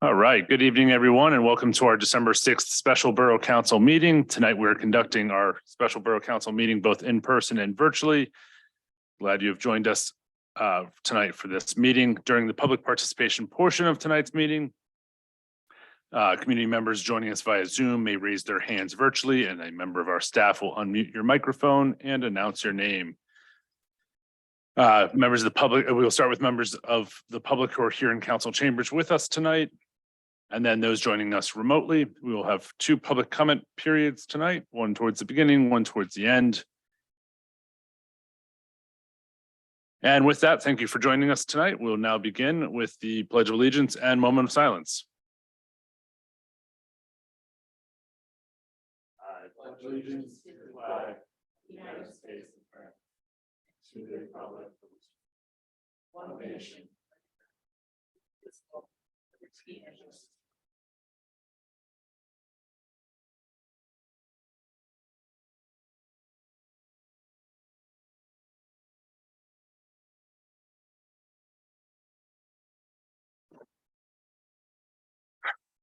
All right, good evening, everyone, and welcome to our December 6th special Borough Council meeting. Tonight, we're conducting our special Borough Council meeting both in person and virtually. Glad you have joined us tonight for this meeting. During the public participation portion of tonight's meeting, community members joining us via Zoom may raise their hands virtually, and a member of our staff will unmute your microphone and announce your name. Members of the public, we will start with members of the public who are here in council chambers with us tonight. And then those joining us remotely. We will have two public comment periods tonight, one towards the beginning, one towards the end. And with that, thank you for joining us tonight. We'll now begin with the Pledge of Allegiance and moment of silence. I pledge allegiance to the flag of the United States of America, to the republic for which one nation.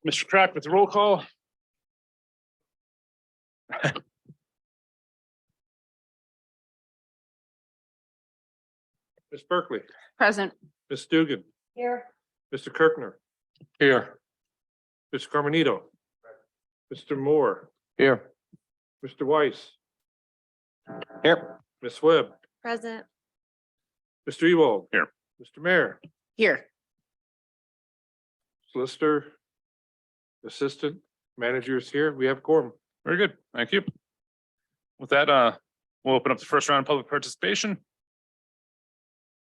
Mr. Crack with the roll call. Ms. Berkeley. Present. Ms. Dugan. Here. Mr. Kirkner. Here. Mr. Carmenito. Mr. Moore. Here. Mr. Weiss. Here. Ms. Webb. Present. Mr. Ewald. Here. Mr. Mayor. Here. Solicitor. Assistant managers here. We have quorum. Very good. Thank you. With that, we'll open up the first round of public participation.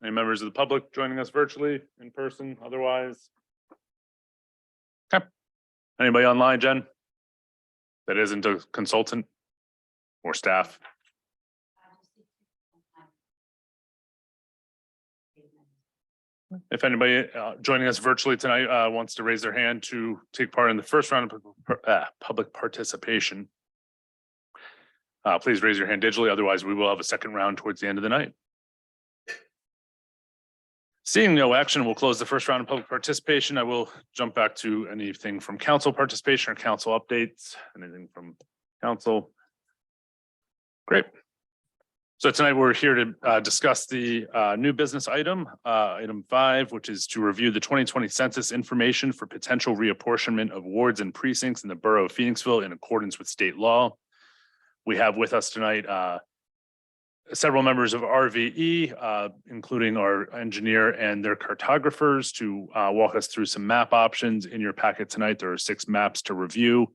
Any members of the public joining us virtually, in person, otherwise? Okay. Anybody online, Jen? That isn't a consultant or staff? If anybody joining us virtually tonight wants to raise their hand to take part in the first round of public participation, please raise your hand digitally. Otherwise, we will have a second round towards the end of the night. Seeing no action, we'll close the first round of public participation. I will jump back to anything from council participation or council updates. Anything from council? Great. So tonight we're here to discuss the new business item 5, which is to review the 2020 census information for potential reapportionment of wards and precincts in the borough of Phoenixville in accordance with state law. We have with us tonight several members of RVE, including our engineer and their cartographers, to walk us through some map options. In your packet tonight, there are 6 maps to review.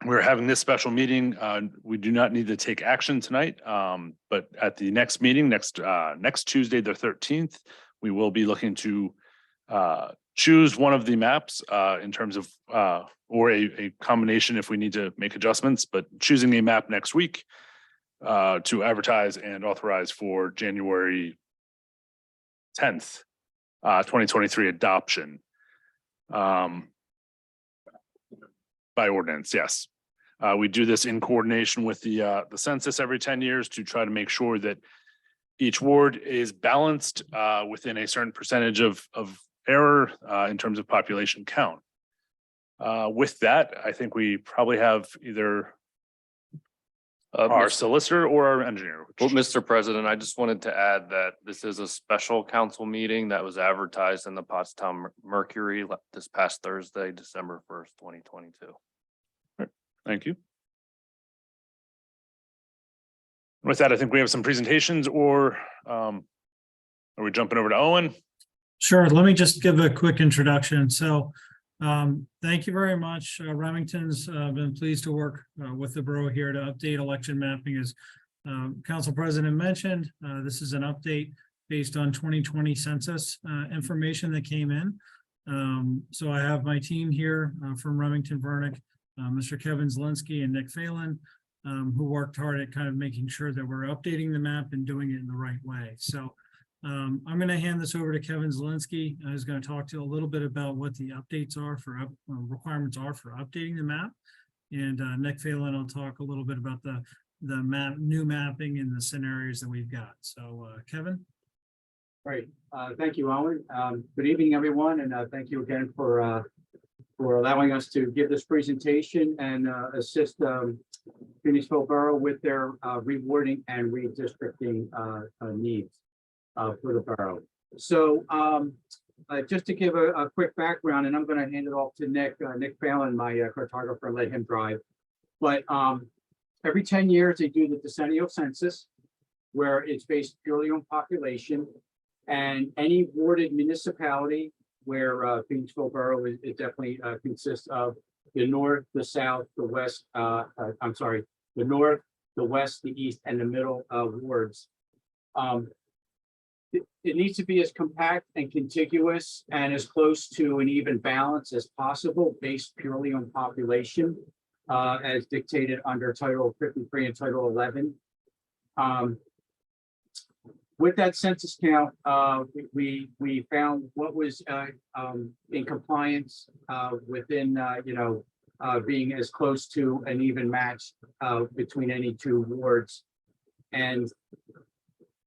We're having this special meeting. We do not need to take action tonight, but at the next meeting, next Tuesday, the 13th, we will be looking to choose one of the maps in terms of, or a combination if we need to make adjustments, but choosing a map next week to advertise and authorize for January 10th, 2023 adoption by ordinance. Yes. We do this in coordination with the census every 10 years to try to make sure that each ward is balanced within a certain percentage of error in terms of population count. With that, I think we probably have either our solicitor or our engineer. Well, Mr. President, I just wanted to add that this is a special council meeting that was advertised in the Pottstown Mercury this past Thursday, December 1st, 2022. Thank you. With that, I think we have some presentations, or are we jumping over to Owen? Sure. Let me just give a quick introduction. So thank you very much. Remington's been pleased to work with the borough here to update election mapping. As Council President mentioned, this is an update based on 2020 census information that came in. So I have my team here from Remington Vernick, Mr. Kevin Zielinski and Nick Phelan, who worked hard at kind of making sure that we're updating the map and doing it in the right way. So I'm going to hand this over to Kevin Zielinski, who's going to talk to you a little bit about what the updates are for requirements are for updating the map. And Nick Phelan will talk a little bit about the new mapping and the scenarios that we've got. So Kevin? Great. Thank you, Owen. Good evening, everyone, and thank you again for allowing us to give this presentation and assist Phoenixville Borough with their rewarding and redistricting needs for the borough. So just to give a quick background, and I'm going to hand it off to Nick Phelan, my cartographer, and let him drive. But every 10 years, they do the decennial census, where it's based purely on population, and any warded municipality where Phoenixville Borough is definitely consists of the north, the south, the west, I'm sorry, the north, the west, the east, and the middle wards. It needs to be as compact and contiguous and as close to an even balance as possible, based purely on population, as dictated under Title 53 and Title 11. With that census count, we found what was in compliance within being as close to an even match between any two wards. And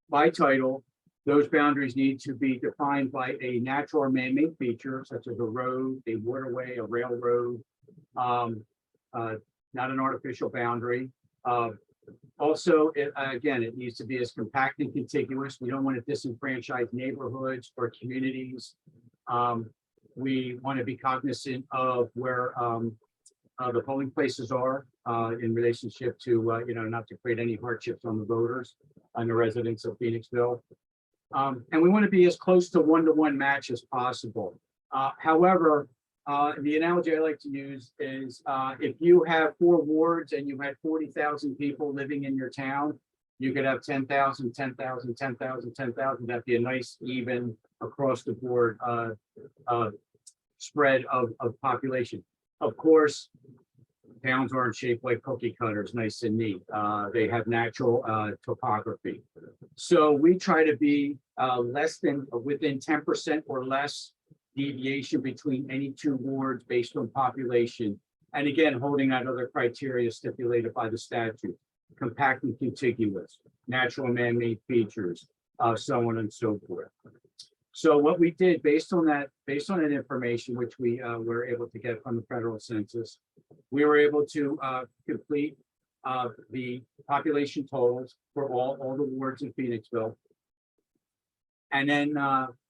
by title, those boundaries need to be defined by a natural or man-made feature, such as a road, a waterway, a railroad, not an artificial boundary. Also, again, it needs to be as compact and contiguous. We don't want to disenfranchise neighborhoods or communities. We want to be cognizant of where the polling places are in relationship to, not to create any hardships on the voters and the residents of Phoenixville. And we want to be as close to one-to-one match as possible. However, the analogy I like to use is if you have 4 wards and you had 40,000 people living in your town, you could have 10,000, 10,000, 10,000, 10,000. That'd be a nice, even across the board spread of population. Of course, towns aren't shaped like cookie cutters, nice and neat. They have natural topography. So we try to be within 10% or less deviation between any 2 wards based on population. And again, holding out other criteria stipulated by the statute: compact and contiguous, natural and man-made features, so on and so forth. So what we did based on that information, which we were able to get from the federal census, we were able to complete the population totals for all the wards in Phoenixville. And then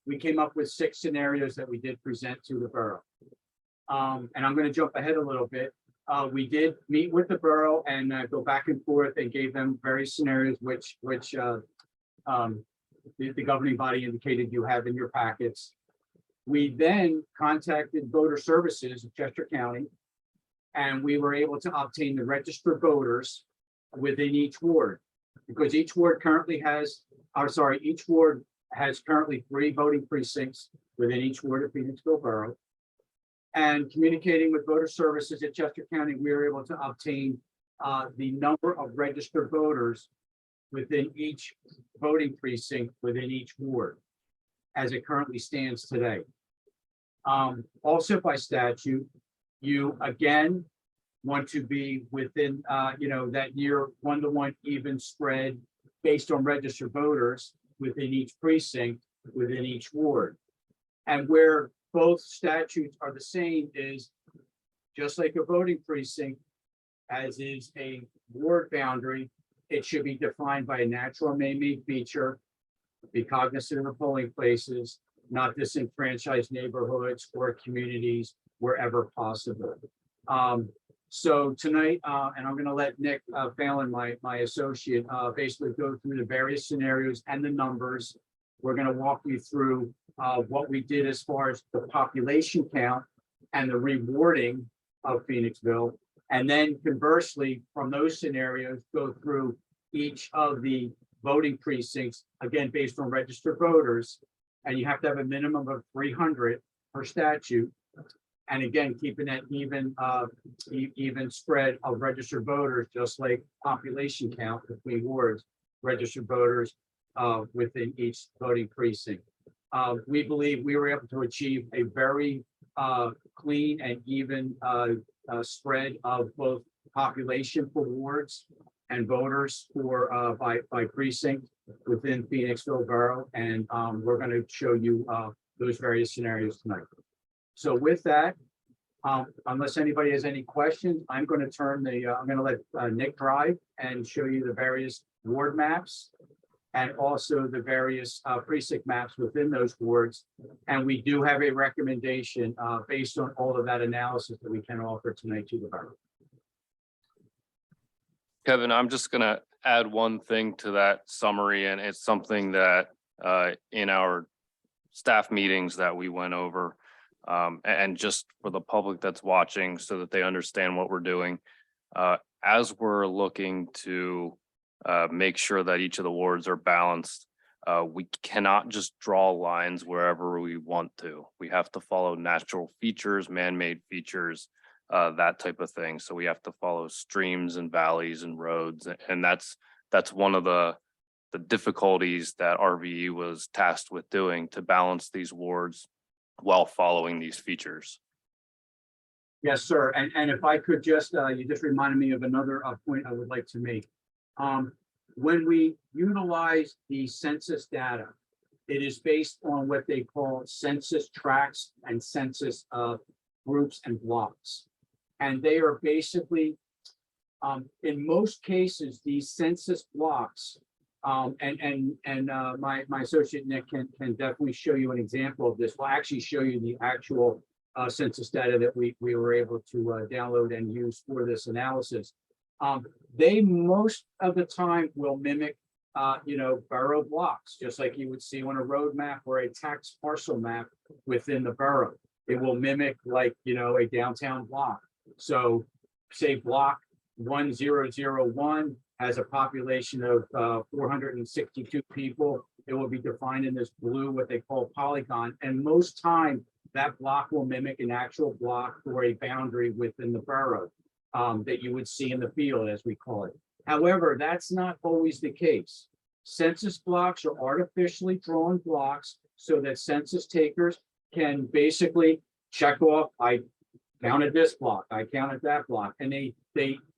we came up with 6 scenarios that we did present to the borough. And I'm going to jump ahead a little bit. We did meet with the borough and go back and forth and gave them various scenarios, which the governing body indicated you have in your packets. We then contacted voter services of Chester County, and we were able to obtain the registered voters within each ward, because each ward has currently 3 voting precincts within each ward of Phoenixville Borough. And communicating with voter services at Chester County, we were able to obtain the number of registered voters within each voting precinct within each ward as it currently stands today. Also by statute, you again want to be within that near 1-to-1 even spread based on registered voters within each precinct within each ward. And where both statutes are the same is, just like a voting precinct, as is a ward boundary, it should be defined by a natural or man-made feature, be cognizant of the polling places, not disenfranchised neighborhoods or communities wherever possible. So tonight, and I'm going to let Nick Phelan, my associate, basically go through the various scenarios and the numbers. We're going to walk you through what we did as far as the population count and the rewarding of Phoenixville. And then conversely, from those scenarios, go through each of the voting precincts, again, based on registered voters. And you have to have a minimum of 300 per statute. And again, keeping that even spread of registered voters, just like population count between wards, registered voters within each voting precinct. We believe we were able to achieve a very clean and even spread of both population for wards and voters for, by precinct within Phoenixville Borough. And, we're going to show you, those various scenarios tonight. So with that, unless anybody has any questions, I'm going to I'm going to let Nick drive and show you the various ward maps and also the various precinct maps within those wards. And we do have a recommendation based on all of that analysis that we can offer tonight to the borough. Kevin, I'm just gonna add one thing to that summary, and it's something that in our staff meetings that we went over. And just for the public that's watching so that they understand what we're doing. As we're looking to make sure that each of the wards are balanced, we cannot just draw lines wherever we want to. We have to follow natural features, man-made features, that type of thing. So we have to follow streams and valleys and roads. And that's one of the difficulties that RVE was tasked with doing, to balance these wards while following these features. Yes, sir. And if I could just, you just reminded me of another point I would like to make. When we utilize the census data, it is based on what they call census tracts and census groups and blocks. And they are basically, in most cases, these census blocks, my associate Nick can definitely show you an example of this. We'll actually show you the actual census data that we were able to download and use for this analysis. They most of the time will mimic, borough blocks, just like you would see on a road map or a tax parcel map within the borough. It will mimic like, a downtown block. So say block 1001 has a population of 462 people. It will be defined in this blue, what they call polygon. And most time that block will mimic an actual block or a boundary within the borough that you would see in the field, as we call it. However, that's not always the case. Census blocks are artificially drawn blocks so that census takers can basically check off, I counted this block, I counted that block, and they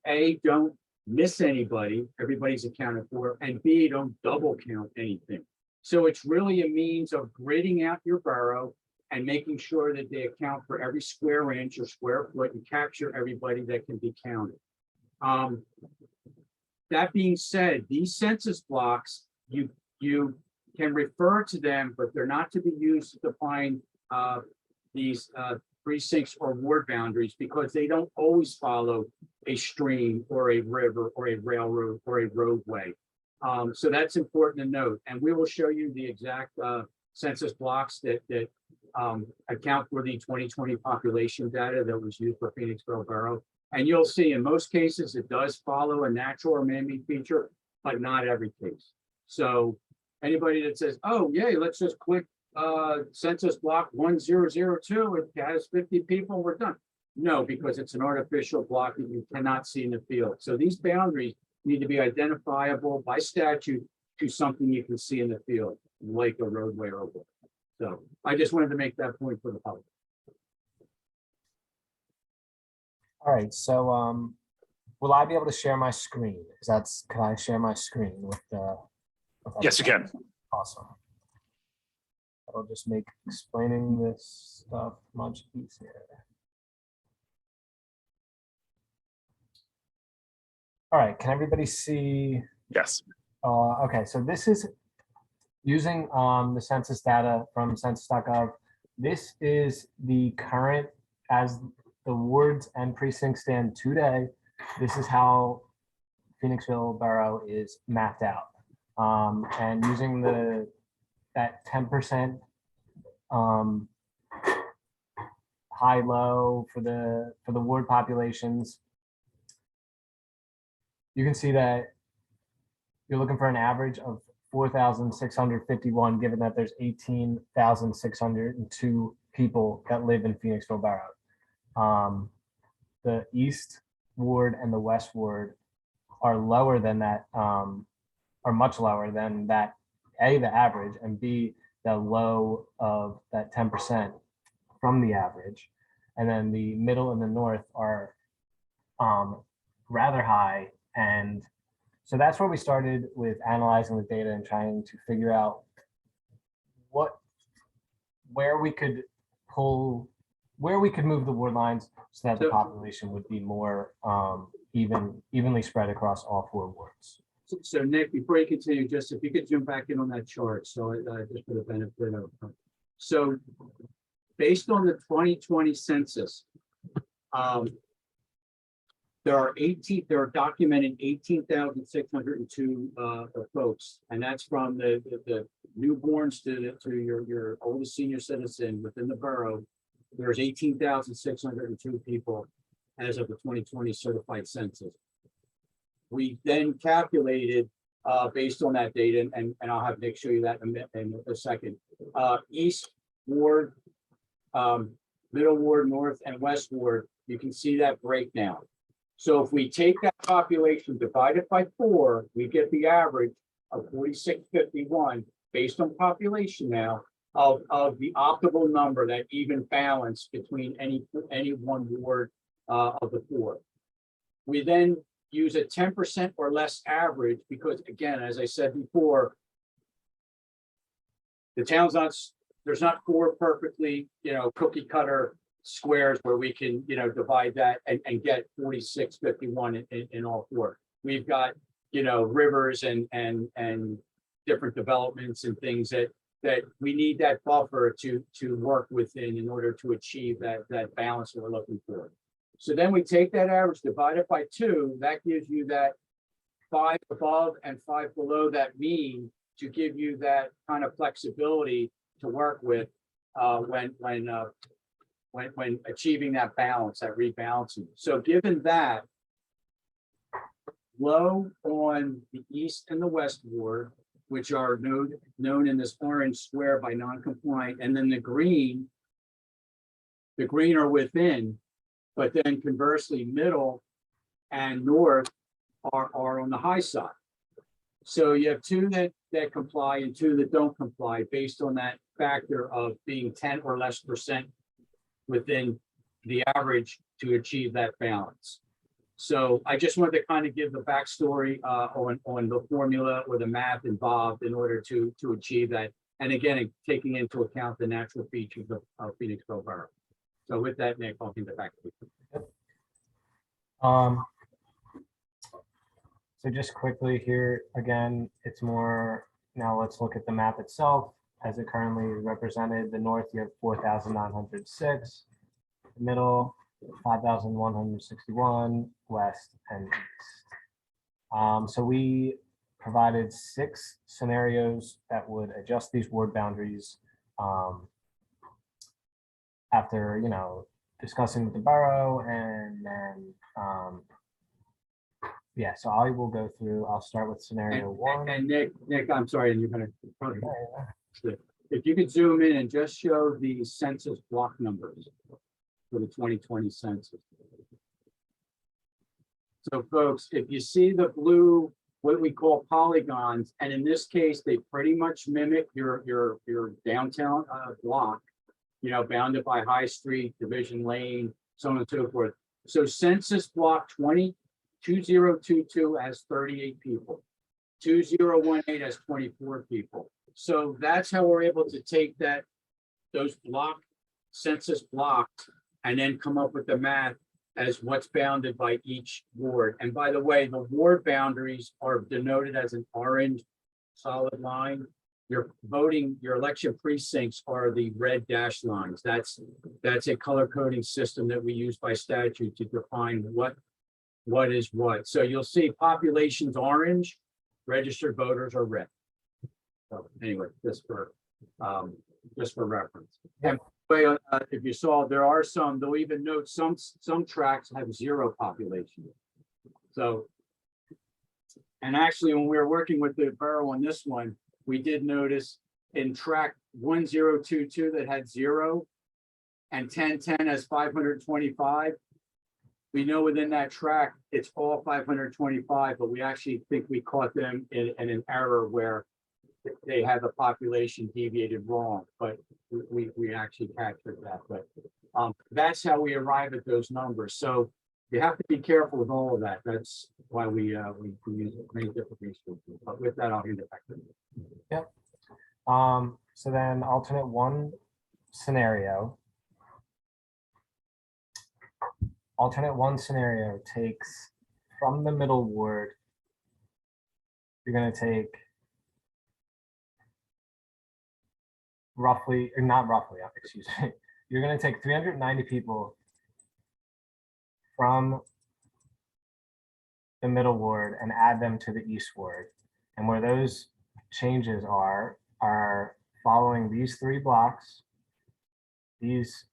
A, don't miss anybody, everybody's accounted for, and B, don't double count anything. So it's really a means of gridding out your borough and making sure that they account for every square inch or square foot and capture everybody that can be counted. That being said, these census blocks, you can refer to them, but they're not to be used to define these precincts or ward boundaries, because they don't always follow a stream or a river or a railroad or a roadway. So that's important to note. And we will show you the exact census blocks that account for the 2020 population data that was used for Phoenixville Borough. And you'll see in most cases, it does follow a natural or man-made feature, but not every case. So anybody that says, oh, yay, let's just click census block 1002, it has 50 people, we're done. No, because it's an artificial block that you cannot see in the field. So these boundaries need to be identifiable by statute to something you can see in the field, like a roadway or a wall. So I just wanted to make that point for the public. All right, so will I be able to share my screen? Can I share my screen with Yes, you can. Awesome. That'll just make explaining this stuff much easier. All right, can everybody see? Yes. Okay, so this is using the census data from census.gov. This is the current, as the wards and precincts stand today. This is how Phoenixville Borough is mapped out. And using that 10% high-low for the ward populations, you can see that you're looking for an average of 4,651, given that there's 18,602 people that live in Phoenixville Borough. The East Ward and the West Ward are lower than that, are much lower than that, A, the average, and B, the low of that 10% from the average. And then the middle and the north are rather high and So that's where we started with analyzing the data and trying to figure out where we could move the ward lines so that the So- population would be more evenly spread across all 4 wards. So Nick, before you continue, just if you could zoom back in on that chart, so just for the benefit of. So based on the 2020 census, there are documented 18,602 folks, and that's from the newborns to your oldest senior citizen within the borough. There's 18,602 people as of the 2020 certified census. We then calculated based on that data, and I'll have Nick show you that in a second. East Ward, Middle Ward, North and West Ward, you can see that breakdown. So if we take that population, divide it by 4, we get the average of 4651 based on population now of the optimal number, that even balance between any one ward of the 4. We then use a 10% or less average because, again, as I said before, the town's not, there's not 4 perfectly, cookie cutter squares where we can, divide that and get 4651 in all 4. We've got, rivers and different developments and things that we need that buffer to work within in order to achieve that balance that we're looking for. So then we take that average, divide it by 2, that gives you that 5 above and 5 below that mean to give you that kind of flexibility to work with when achieving that balance, that rebalancing. So given that, low on the east and the west ward, which are known in this orange square by non-compliant, and then the green are within, but then conversely, middle and north are on the high side. So you have 2 that comply and 2 that don't comply based on that factor of being 10 or less % within the average to achieve that balance. So I just wanted to kind of give the backstory on the formula or the math involved in order to achieve that. And again, taking into account the natural features of Phoenixville Borough. So with that, Nick, I'll give it back to you. So just quickly here, again, it's more, now let's look at the map itself as it currently is represented. The north, you have 4,906, the middle, 5,161, west and east. So we provided 6 scenarios that would adjust these ward boundaries after, discussing with the borough, and then yeah, so I will go through, I'll start with scenario 1. And Nick, I'm sorry, and you're gonna probably, if you could zoom in and just show the census block numbers for the 2020 census. So folks, if you see the blue, what we call polygons, and in this case, they pretty much mimic your downtown block, bounded by High Street, Division Lane, so on and so forth. So census block 2022 has 38 people. 2018 has 24 people. So that's how we're able to take those census blocks and then come up with the math as what's bounded by each ward. And by the way, the ward boundaries are denoted as an orange solid line. Your election precincts are the red dashed lines. That's a color coding system that we use by statute to define what is what. So you'll see population's orange, registered voters are red. So anyway, just for reference. And if you saw, there are some, they'll even note some tracts have 0 population. So, and actually, when we were working with the borough on this one, we did notice in tract 1022 that had 0 and 1010 has 525. We know within that tract it's all 525, but we actually think we caught them in an error where they had the population deviated wrong, but we actually captured that. But that's how we arrive at those numbers. So you have to be careful with all of that. That's why we use many different resources. But with that, I'll hand it back to you. So then alternate one scenario. Alternate one scenario takes from the middle ward. You're gonna take roughly, or not roughly, excuse me. You're gonna take 390 people from the middle ward and add them to the east ward. And where those changes are following these 3 blocks, these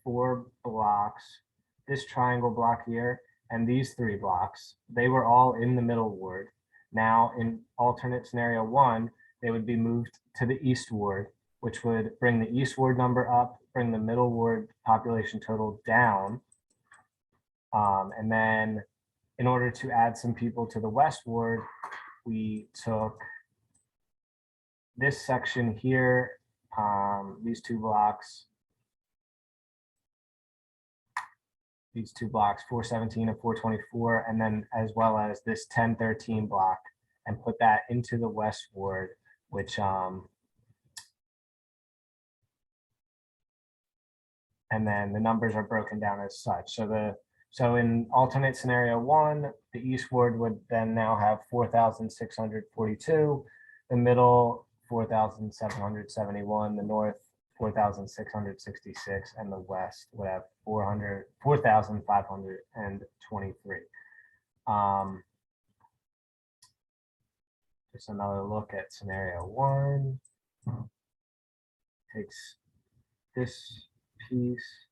4 blocks, this triangle block here, and these 3 blocks. They were all in the middle ward. Now in alternate scenario 1, they would be moved to the east ward, which would bring the east ward number up, bring the middle ward population total down. And then in order to add some people to the west ward, we took this section here, these 2 blocks, 417 and 424, and then as well as this 1013 block, and put that into the west ward, which and then the numbers are broken down as such. So in alternate scenario 1, the east ward would then now have 4,642, the middle 4,771, the north 4,666, and the west would have 4,523. Just another look at scenario 1. Takes this piece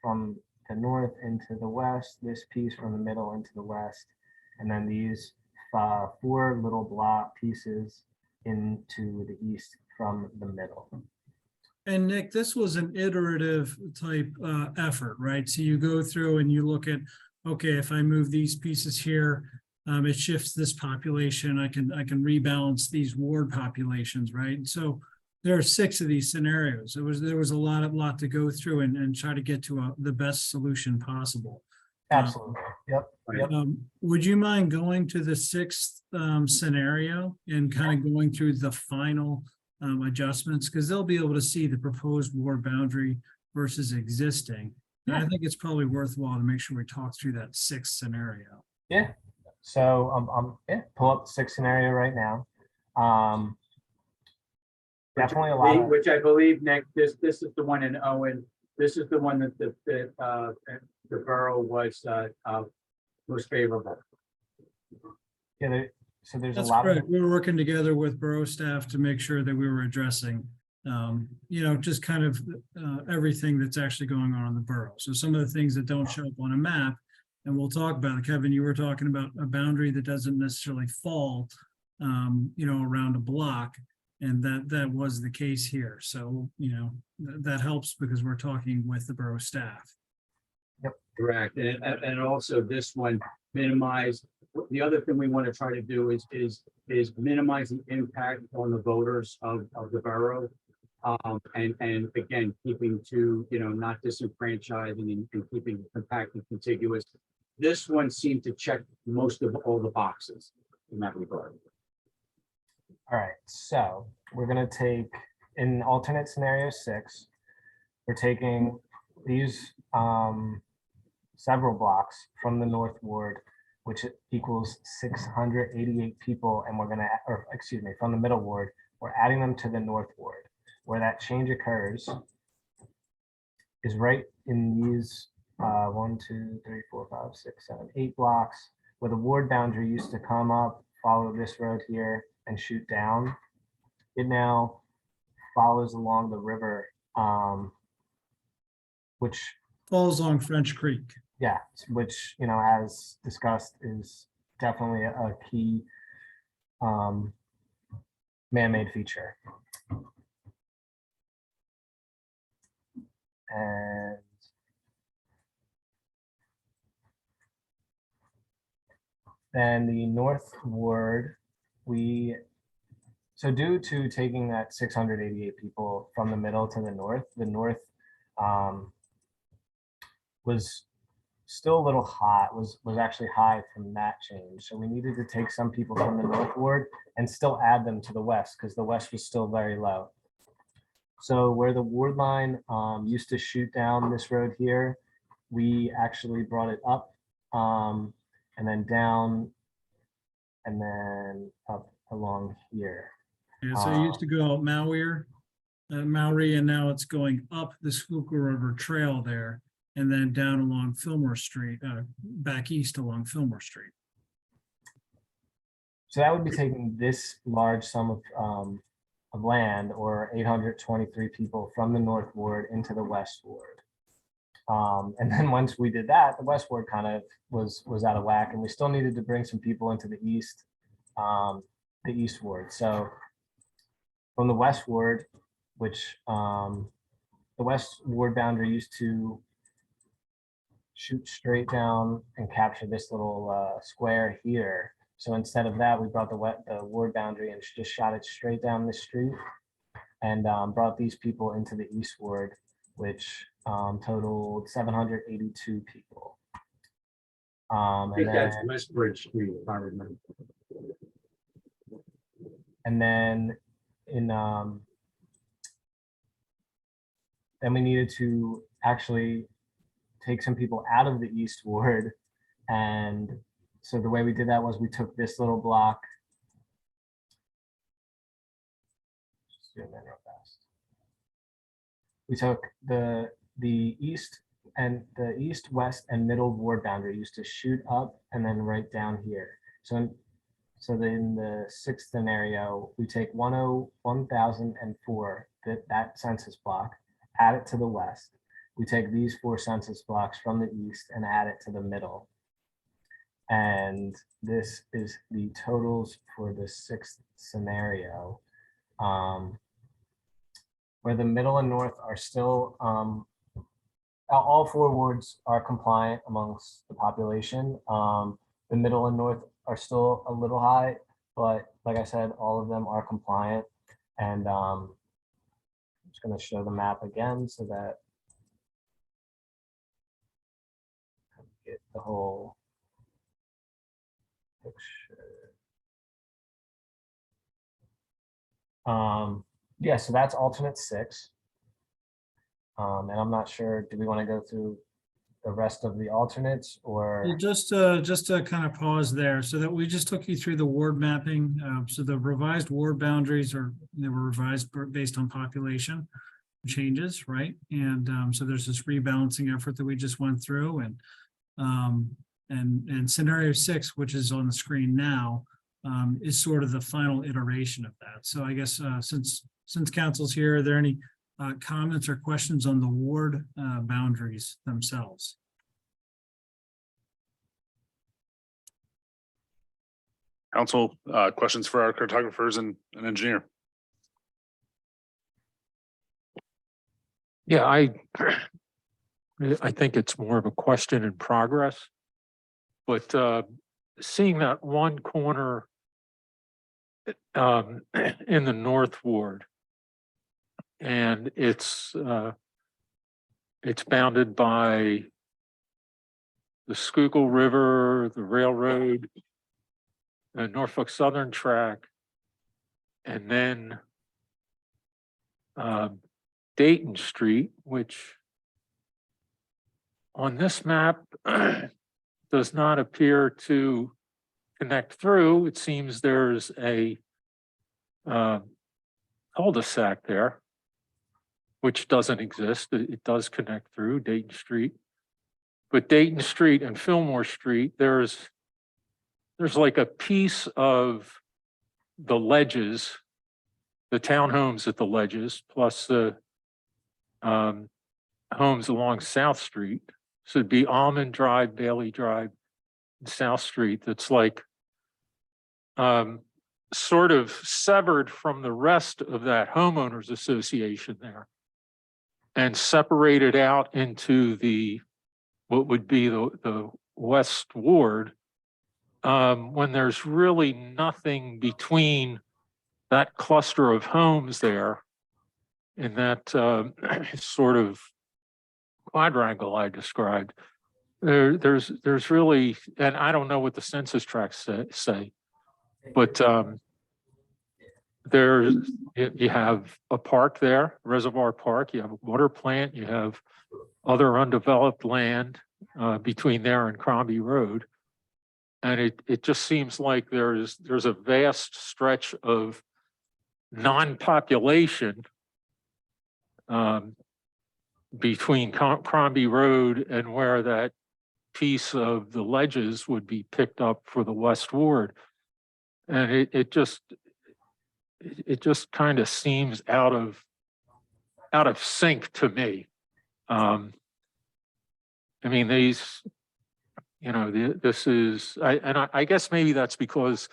from the north into the west, this piece from the middle into the west, and then these 4 little block pieces into the east from the middle. And Nick, this was an iterative type effort, right? So you go through and you look at, okay, if I move these pieces here, it shifts this population. I can rebalance these ward populations, right? So there are 6 of these scenarios. There was a lot to go through and try to get to the best solution possible. Absolutely. Yep. Would you mind going to the 6th scenario and kind of going through the final adjustments? Because they'll be able to see the proposed ward boundary versus existing. And I think it's probably worthwhile to make sure we talk through that 6th scenario. Yeah. So pull up the 6th scenario right now. Definitely a lot of, Which I believe, Nick, this is the one in Owen. This is the one that the borough was most favorable. yeah, so there's a That's lot of, correct. We were working together with borough staff to make sure that we were addressing, just kind of everything that's actually going on in the borough. So some of the things that don't show up on a map, and we'll talk about it. Kevin, you were talking about a boundary that doesn't necessarily fall, around a block. And that was the case here. So, that helps because we're talking with the borough staff. Correct. And also this one minimize. The other thing we want to try to do is minimize the impact on the voters of the borough. And again, keeping to, not disenfranchising and keeping compact and contiguous. This one seemed to check most of all the boxes in that regard. all right, so we're gonna take, in alternate scenario 6, we're taking these several blocks from the north ward, which equals 688 people, and from the middle ward, we're adding them to the north ward. Where that change occurs is right in these 1, 2, 3, 4, 5, 6, 7, 8 blocks, where the ward boundary used to come up, follow this road here, and shoot down. It now follows along the river, which, Falls along French Creek. yeah, which, as discussed, is definitely a key man-made feature. And then the north ward, so due to taking that 688 people from the middle to the north was still a little hot, was actually high from that change. So we needed to take some people from the North Ward and still add them to the west because the west was still very low. So where the ward line used to shoot down this road here, we actually brought it up and then down and then up along here. And so it used to go out Maui, and now it's going up the Schuylkill River Trail there, and then down along Fillmore Street, back east along Fillmore Street. So that would be taking this large sum of land, or 823 people from the North Ward into the West Ward. And then once we did that, the West Ward kind of was out of whack, and we still needed to bring some people into the East Ward. So from the West Ward, which the West Ward boundary used to shoot straight down and capture this little square here. So instead of that, we brought the ward boundary and just shot it straight down the street and brought these people into the East Ward, which totaled 782 people. I And think that's then, West Bridge Street, if I remember. and then then we needed to actually take some people out of the East Ward. And so the way we did that was we took this little block. Just zoom in real fast. We took the east and the east, west, and middle ward boundary used to shoot up and then right down here. So in the sixth scenario, we take 1004, that census block, add it to the west. We take these 4 census blocks from the east and add it to the middle. And this is the totals for the sixth scenario, where the middle and north are still, all 4 wards are compliant amongst the population. The middle and north are still a little high, but like I said, all of them are compliant. And I'm just going to show the map again so that I get the whole picture. Yeah, so that's alternate 6. And I'm not sure, do we want to go through the rest of the alternates or? Well, just to kind of pause there, so that we just took you through the ward mapping. So the revised ward boundaries they were revised based on population changes, right? And so there's this rebalancing effort that we just went through, and scenario 6, which is on the screen now, is sort of the final iteration of that. So I guess since council's here, are there any comments or questions on the ward boundaries themselves? Council, questions for our cartographers and an engineer? Yeah, I think it's more of a question in progress. But seeing that one corner in the North Ward, and it's bounded by the Schuylkill River, the railroad, the Norfolk Southern track, and then Dayton Street, which on this map does not appear to connect through. It seems there's a cul-de-sac there, which doesn't exist. It does connect through Dayton Street. But Dayton Street and Fillmore Street, there's like a piece of the ledges, the townhomes at the ledges, plus the homes along South Street. So it'd be Almond Drive, Bailey Drive, and South Street. That's like sort of severed from the rest of that homeowners association there, and separated out into what would be the West Ward, when there's really nothing between that cluster of homes there in that sort of quadrangle I described. there's really, and I don't know what the census tracts say, but there's, you have a park there, Reservoir Park, you have a water plant, you have other undeveloped land between there and Crombie Road. And it just seems like there's a vast stretch of non-population between Crombie Road and where that piece of the ledges would be picked up for the West Ward. And it just kind of seems out of sync to me. I mean, these, you know, this is, I guess maybe that's because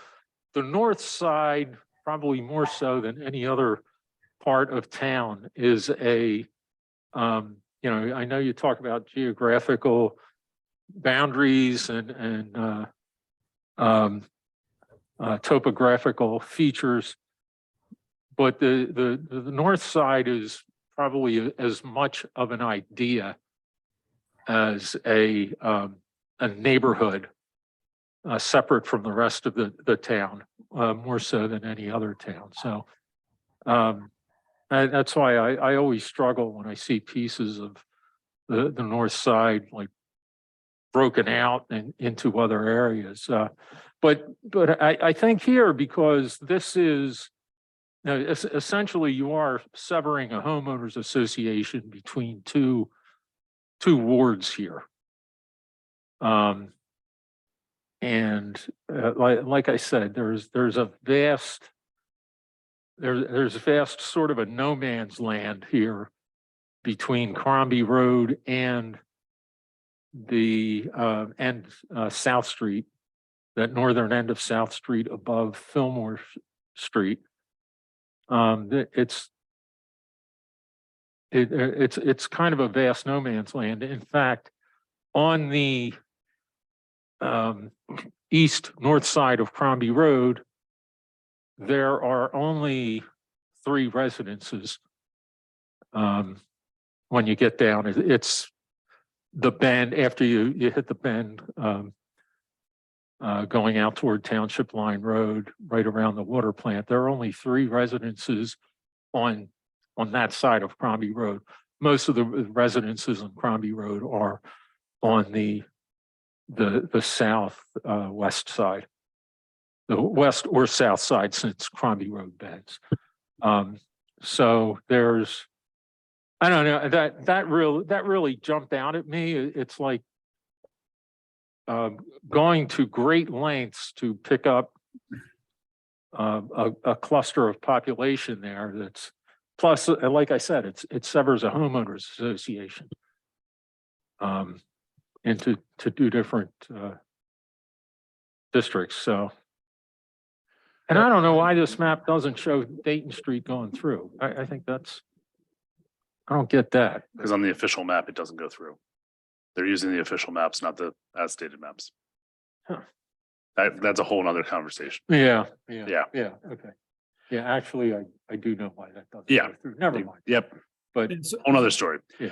the north side, probably more so than any other part of town, is a, you know, I know you talk about geographical boundaries and topographical features, but the north side is probably as much of an idea as a neighborhood separate from the rest of the town, more so than any other town. So that's why I always struggle when I see pieces of the north side like broken out and into other areas. But I think here, because this is, you know, essentially you are severing a homeowners association between two wards here. And like I said, there's a vast, there's vast sort of a no man's land here between Crombie Road and the South Street, that northern end of South Street above Fillmore Street. It's kind of a vast no man's land. In fact, on the east north side of Crombie Road, there are only 3 residences. When you get down, it's the bend after you hit the bend, going out toward Township Line Road, right around the water plant. There are only 3 residences on that side of Crombie Road. Most of the residences on Crombie Road are on the south west side, the west or south side, since Crombie Road bends. So there's, I don't know, that really jumped out at me. It's like going to great lengths to pick up a cluster of population there. That's plus, like I said, it severs a homeowners association into 2 different districts. So, and I don't know why this map doesn't show Dayton Street going through. I think that's, I don't get that. Because on the official map, it doesn't go through. They're using the official maps, not the as stated maps. Huh. That's a whole nother conversation. Yeah. Yeah. Okay. Yeah, actually, I do know why that doesn't Yeah. go through. Never mind. Yep. But It's, Whole nother story. yeah.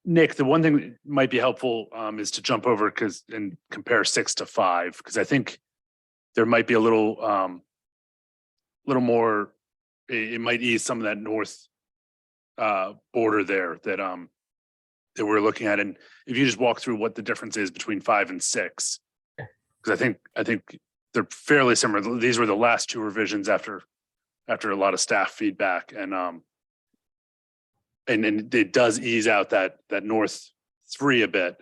Nick, the one thing that might be helpful is to jump over and compare 6 to 5, because I think there might be a little more, it might ease some of that north border there that we're looking at. And if you just walk through what the difference is between 5 and 6, because I think they're fairly similar. These were the last 2 revisions after a lot of staff feedback, and it does ease out that north 3 a bit,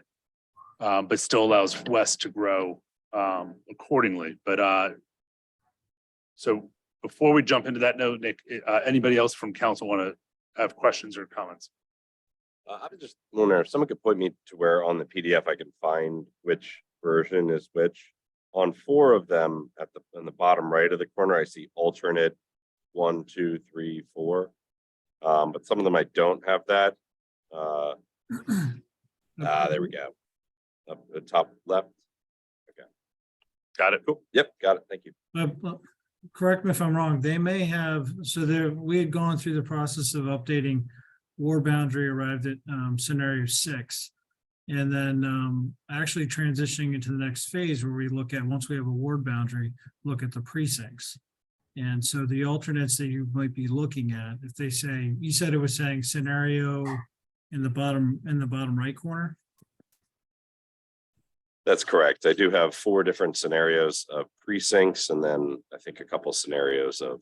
but still allows west to grow accordingly. But so before we jump into that note, Nick, anybody else from council want to have questions or comments? I was just wondering if someone could point me to where on the PDF I can find which version is which. On 4 of them, in the bottom right of the corner, I see alternate 1, 2, 3, 4. But some of them I don't have that. There we go. Up the top left. Okay. Got it. Cool. Yep, got it. Thank you. correct me if I'm wrong, they may have, so there, we had gone through the process of updating war boundary, arrived at scenario 6. And then actually transitioning into the next phase where we look at, once we have a ward boundary, look at the precincts. And so the alternates that you might be looking at, if they say, you said it was saying scenario in the bottom right corner. That's correct. I do have 4 different scenarios of precincts and then I think a couple scenarios of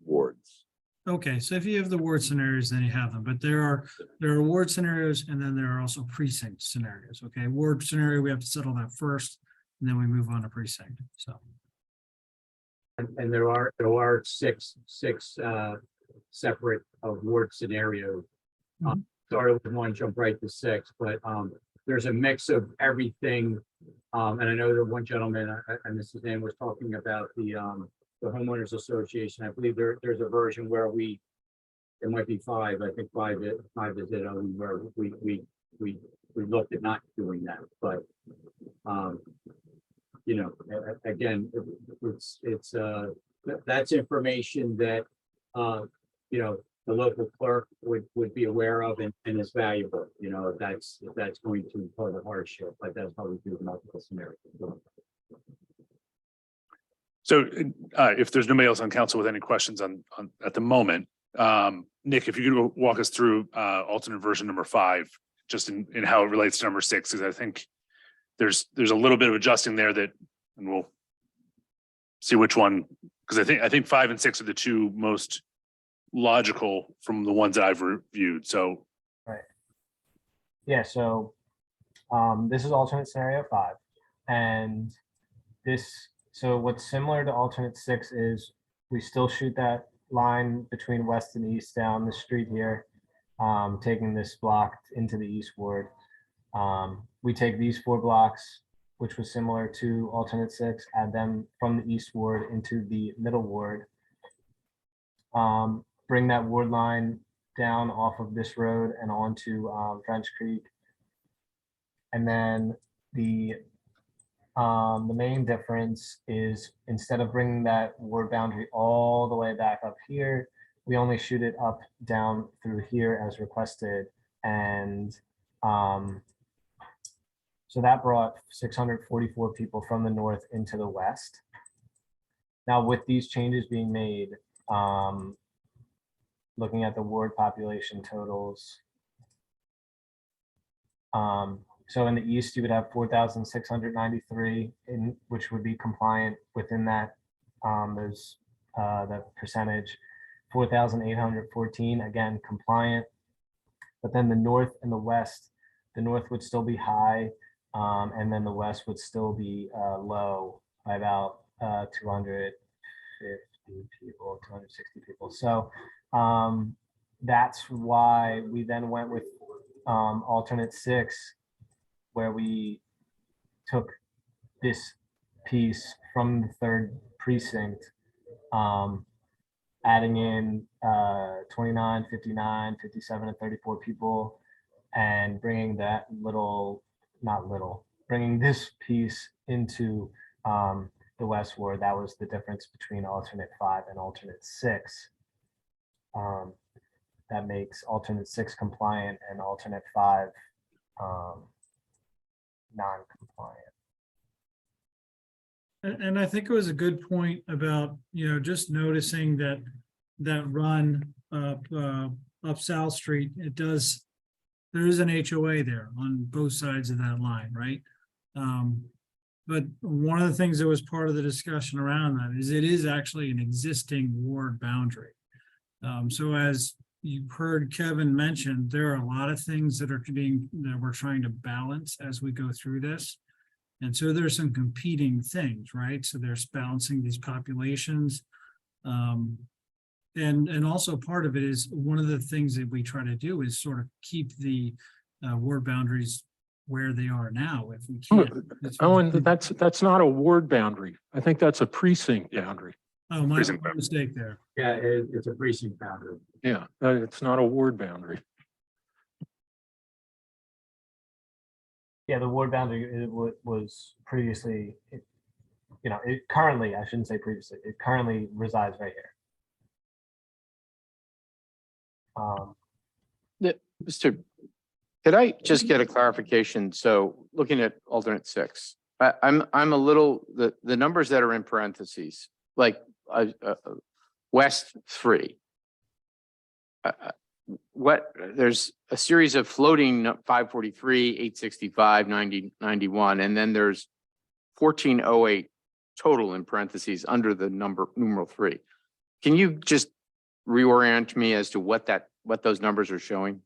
wards. Okay, so if you have the ward scenarios, then you have them, but there are ward scenarios and then there are also precinct scenarios. Okay, ward scenario, we have to settle that first, and then we move on to precinct. So, And there are six separate ward scenarios. Sorry, with one, jump right to 6, but there's a mix of everything. And I know that one gentleman, I missed his name, was talking about the homeowners association. I believe there's a version where it might be 5. I think 5 is it, where we looked at not doing that, but you know, again, it's that's information that you know, the local clerk would be aware of and is valuable, you know, if that's going to pose a hardship, but that's how we do multiple scenarios. So if there's nobody else on council with any questions on at the moment, Nick, if you could walk us through alternate version number 5, just in how it relates to number 6, because I think there's a little bit of adjusting there that, and we'll see which one, because I think 5 and 6 are the 2 most logical from the ones that I've reviewed. So Yeah, so this is alternate scenario 5. And so what's similar to alternate 6 is we still shoot that line between west and east down the street here, taking this block into the east ward. We take these 4 blocks, which was similar to alternate 6, add them from the east ward into the middle ward. Bring that ward line down off of this road and onto French Creek. And then the main difference is, instead of bringing that ward boundary all the way back up here, we only shoot it up down through here as requested. And so that brought 644 people from the north into the west. Now, with these changes being made, looking at the ward population totals, so in the east, you would have 4,693, which would be compliant within that, that percentage. 4,814, again, compliant. But then the north and the west, the north would still be high, and then the west would still be low by about 250 people, 260 people. So that's why we then went with alternate 6, where we took this piece from the 3rd precinct, adding in 29, 59, 57, and 34 people, and bringing that bringing this piece into the west ward. That was the difference between alternate 5 and alternate 6. That makes alternate 6 compliant and alternate 5 non-compliant. And I think it was a good point about, you know, just noticing that run up South Street, there is an HOA there on both sides of that line, right? But one of the things that was part of the discussion around that is it is actually an existing ward boundary. So as you heard Kevin mention, there are a lot of things that we're trying to balance as we go through this. And so there's some competing things, right? So there's balancing these populations. And also part of it is, one of the things that we try to do is sort of keep the ward boundaries where they are now, if we can. Owen, that's not a ward boundary. I think that's a precinct boundary. Oh, my Precinct boundary. mistake there. Yeah, it's a precinct boundary. Yeah, it's not a ward boundary. Yeah, the ward boundary was previously, it currently, I shouldn't say previously, it currently resides right here. Mr. Could I just get a clarification? So looking at alternate 6, I'm a little, the numbers that are in parentheses, like West 3. What, there's a series of floating 543, 865, 90, 91, and then there's 1408 total in parentheses under the number numeral 3. Can you just reorient me as to what those numbers are showing?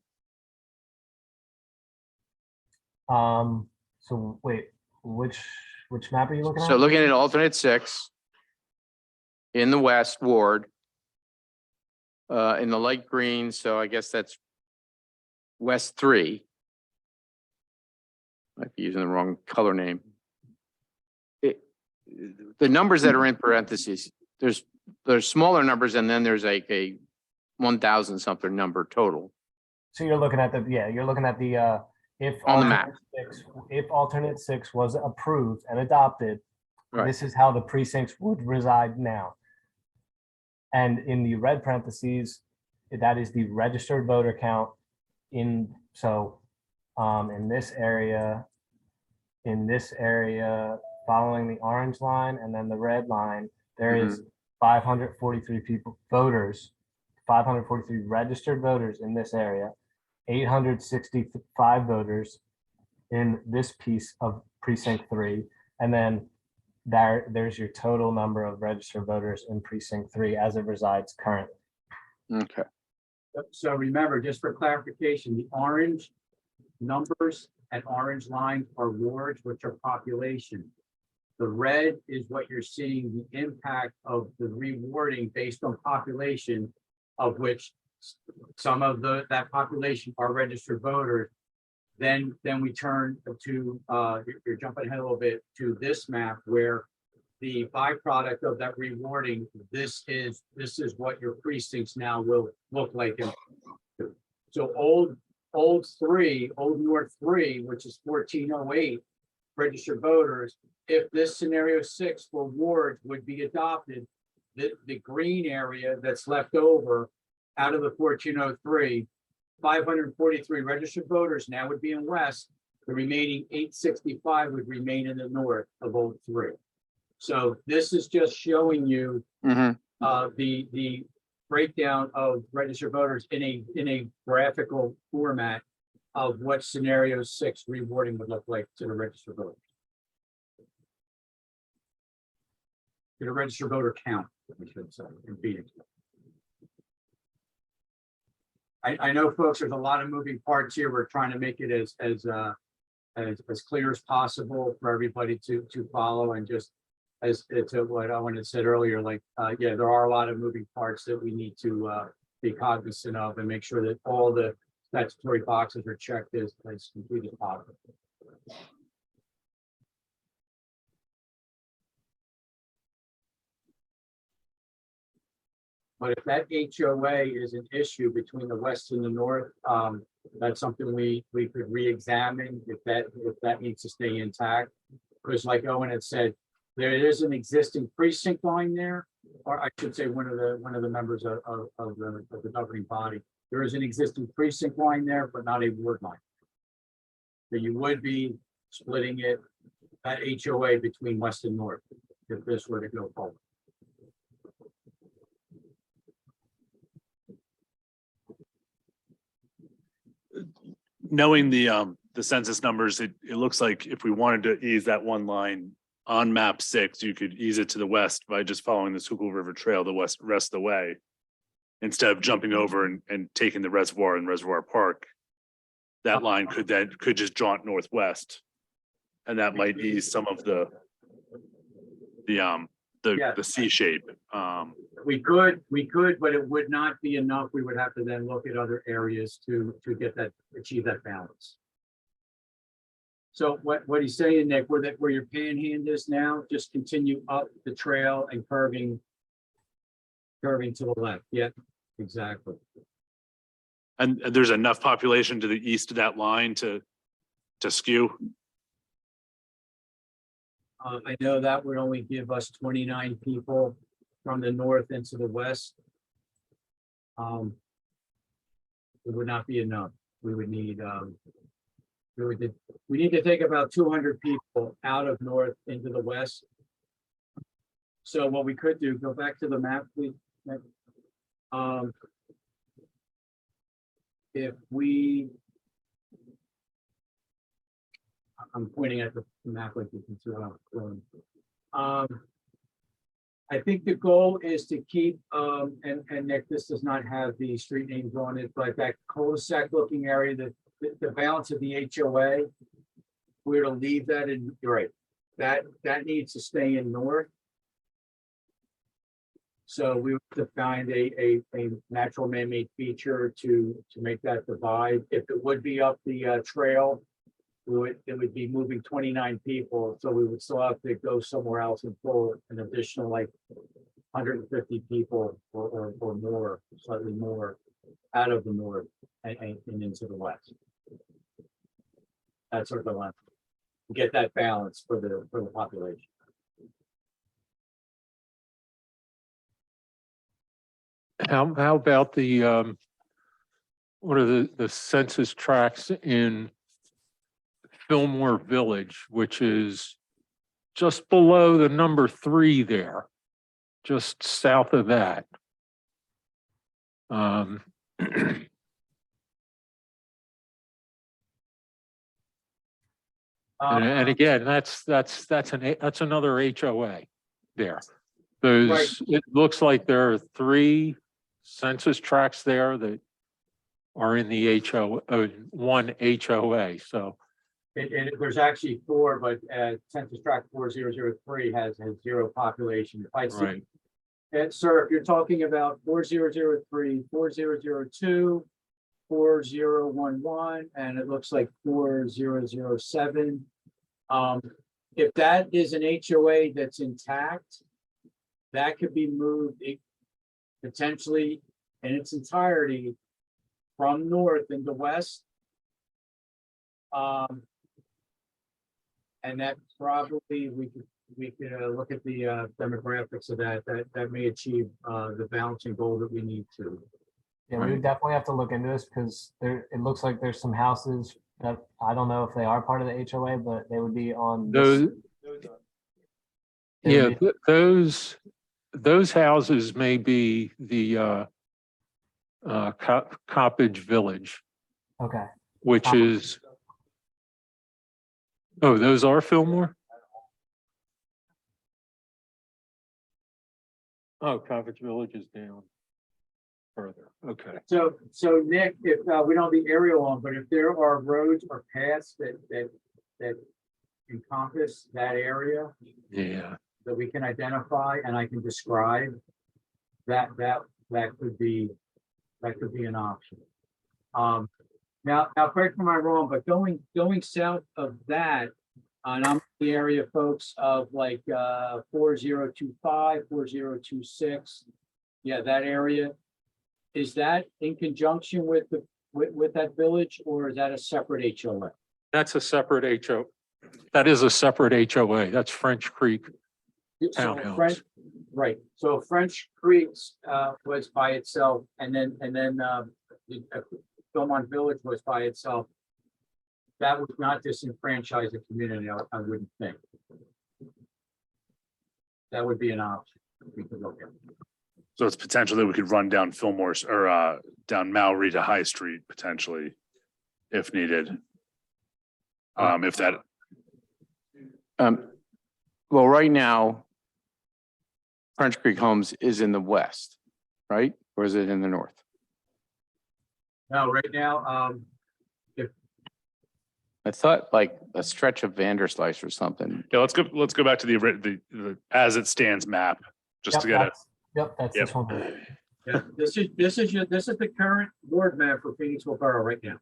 So wait, which map are you looking at? So looking at alternate 6 in the West Ward, in the light green, so I guess that's West 3. Might be using the wrong color name. The numbers that are in parentheses, there's smaller numbers and then there's like a 1,000 something number total. So you're looking at you're looking at the, if On the map. alternate 6 was approved and adopted, Right. this is how the precincts would reside now. And in the red parentheses, that is the registered voter count in this area, following the orange line and then the red line, there is 543 voters, 543 registered voters in this area, 865 voters in this piece of precinct 3, and then there's your total number of registered voters in precinct 3 as it resides currently. Okay. So remember, just for clarification, the orange numbers and orange lines are wards, which are population. The red is what you're seeing, the impact of the rewarding based on population, of which some of that population are registered voters. Then we turn to, you're jumping ahead a little bit to this map where the byproduct of that rewarding, this is what your precincts now will look like. So old North 3, which is 1408 registered voters, if this scenario 6 for wards would be adopted, the green area that's left over out of the 1403, 543 registered voters now would be in West. The remaining 865 would remain in the north of Old 3. So this is just showing you the breakdown of registered voters in a graphical format of what scenario 6 rewarding would look like to the registered voters. To the registered voter count, we should say, in Phoenix. I know, folks, there's a lot of moving parts here. We're trying to make it as clear as possible for everybody to follow, and just as to what I wanted to said earlier, like, yeah, there are a lot of moving parts that we need to be cognizant of and make sure that all the statutory boxes are checked as complete as possible. But if that HOA is an issue between the west and the north, that's something we could re-examine if that needs to stay intact. Because like Owen had said, there is an existing precinct line there, or I should say one of the members of the governing body. There is an existing precinct line there, but not a ward line. So you would be splitting that HOA between west and north if this were to go forward. Knowing the census numbers, it looks like if we wanted to ease that one line on map 6, you could ease it to the west by just following the Schuylkill River Trail the rest of the way, instead of jumping over and taking the reservoir and Reservoir Park. That line could just jaunt northwest, and that might ease some of the C shape. We could, but it would not be enough. We would have to then look at other areas to achieve that balance. So what he's saying, Nick, where your panhand is now, just continue up the trail and curving to the left. Yeah, exactly. And there's enough population to the east of that line to skew. I know that would only give us 29 people from the north into the west. it would not be enough. We would need, we need to take about 200 people out of north into the west. So what we could do, go back to the map, please. If we, I'm pointing at the map like you can see what I'm doing. I think the goal is to keep, and Nick, this does not have the street names on it, but that cul-de-sac looking area, the balance of the HOA, we're to leave that in, you're right, that needs to stay in north. So we have to find a natural man-made feature to make that divide. If it would be up the trail, it would be moving 29 people, so we would still have to go somewhere else and pull an additional like 150 people or more, slightly more, out of the north and into the west. That's sort of the line. Get that balance for the population. How about the, what are the census tracts in Fillmore Village, which is just below the number 3 there, just south of that? And again, that's another HOA there. Those, it looks like there are 3 census tracts there that are in the one HOA, so. There's actually 4, but census tract 4003 has 0 population. If I see, Right. and sir, if you're talking about 4003, 4002, 4011, and it looks like 4007. If that is an HOA that's intact, that could be moved potentially in its entirety from north into west. And that probably we could look at the demographics of that may achieve the balancing goal that we need to. Yeah, we would definitely have to look into this because it looks like there's some houses that I don't know if they are part of the HOA, but they would be on this. Those houses may be the Coppage Village, Okay. which is, oh, those are Fillmore? Oh, Coppage Village is down further. Okay. So Nick, if we don't have the aerial on, but if there are roads or paths that encompass that area Yeah. that we can identify and I can describe, that could be an option. Now correct me if I'm wrong, but going south of that, and I'm in the area, folks, of like 4025, 4026. Yeah, that area. Is that in conjunction with that village, or is that a separate HOA? That's a separate HOA. That is a separate HOA. That's French Creek Townhouse. Right. So French Creek's was by itself, and then Belmont Village was by itself. That would not disenfranchise the community, I wouldn't think. That would be an option we could look at. So it's potential that we could run down Fillmore's or down Maury to High Street potentially, if needed. If that. Well, right now, French Creek Homes is in the west, right? Or is it in the north? No, right now, I thought like a stretch of Vanderslice or something. Yeah, let's go back to the as it stands map, just to get it. Yep, that's this one. yeah, this is the current board map for Phoenixville Borough right now.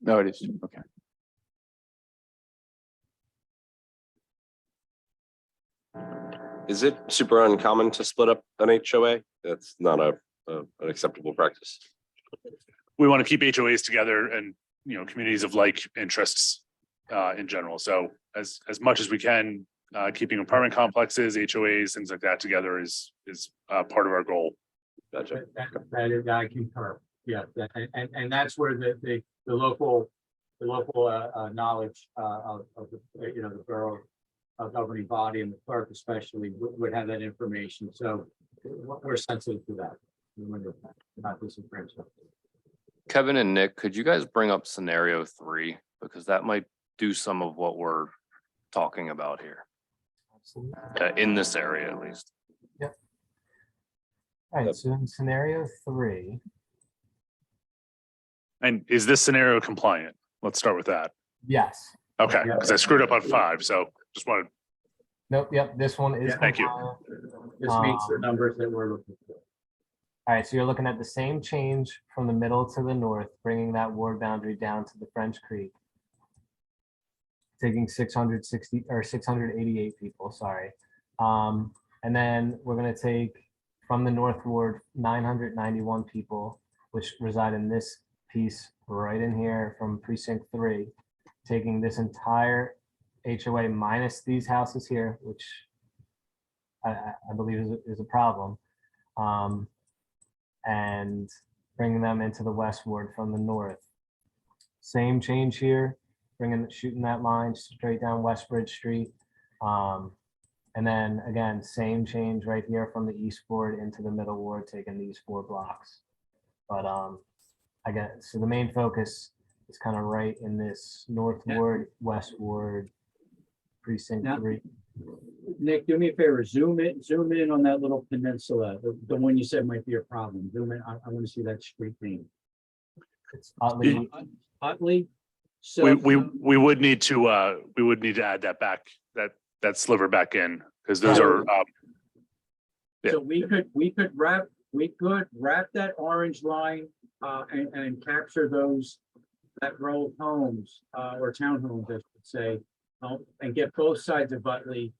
No, it is. Okay. Is it super uncommon to split up an HOA? That's not an acceptable practice. We want to keep HOAs together and, communities of like interests in general. So as much as we can, keeping apartment complexes, HOAs, things like that together is part of our goal. Gotcha. That is, I concur. Yeah, and that's where the local knowledge of the, you know, the borough governing body and the clerk especially would have that information. So we're sensitive to that. We're not disenfranchised. Kevin and Nick, could you guys bring up scenario 3? Because that might do some of what we're talking about here, in this area at least. All right, so in scenario 3, And is this scenario compliant? Let's start with that. yes. Okay, Yeah. because I screwed up on 5, so just wanted, Nope, yep, this one is. Yeah. Thank you. compliant. This meets the numbers that we're looking for. All right, so you're looking at the same change from the middle to the north, bringing that ward boundary down to the French Creek. Taking 660 or 688 people, sorry. And then we're gonna take from the North Ward, 991 people, which reside in this piece right in here from precinct 3, taking this entire HOA minus these houses here, which I believe is a problem. And bringing them into the West Ward from the north. Same change here, shooting that line straight down Westbridge Street. And then again, same change right here from the East Ward into the Middle Ward, taking these 4 blocks. But I guess, so the main focus is kind of right in this North Yeah. Ward, West Ward, precinct Yeah. 3. Nick, do me a favor, zoom in on that little peninsula, the one you said might be a problem. Zoom in, I want to see that street name. It's Utley. Utley. So we would need to add that back, that sliver back in, because those are, So we could wrap that orange line and capture that row of homes or townhomes, I should say, and get both sides of Utley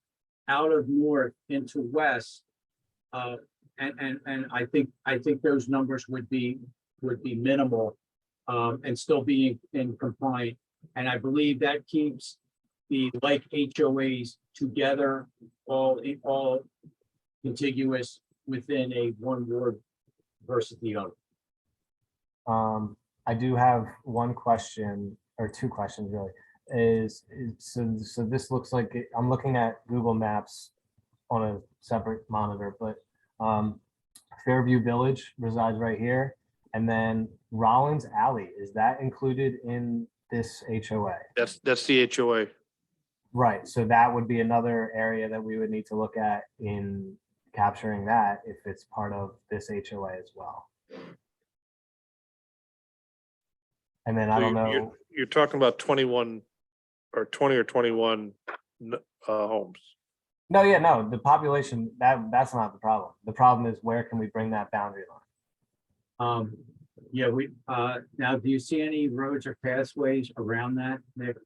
out of north into west. And I think those numbers would be minimal and still be in compliant. And I believe that keeps the like HOAs together, all contiguous within a one ward versus the other. I do have one question, or 2 questions really. So this looks like I'm looking at Google Maps on a separate monitor, but Fairview Village resides right here, and then Rollins Alley, is that included in this HOA? That's the HOA. Right, so that would be another area that we would need to look at in capturing that if it's part of this HOA as well. And then I don't know, You're talking about 21 or 20 or 21 homes. no, the population, that's not the problem. The problem is where can we bring that boundary line? Yeah, now, do you see any roads or pathways around that, Nick?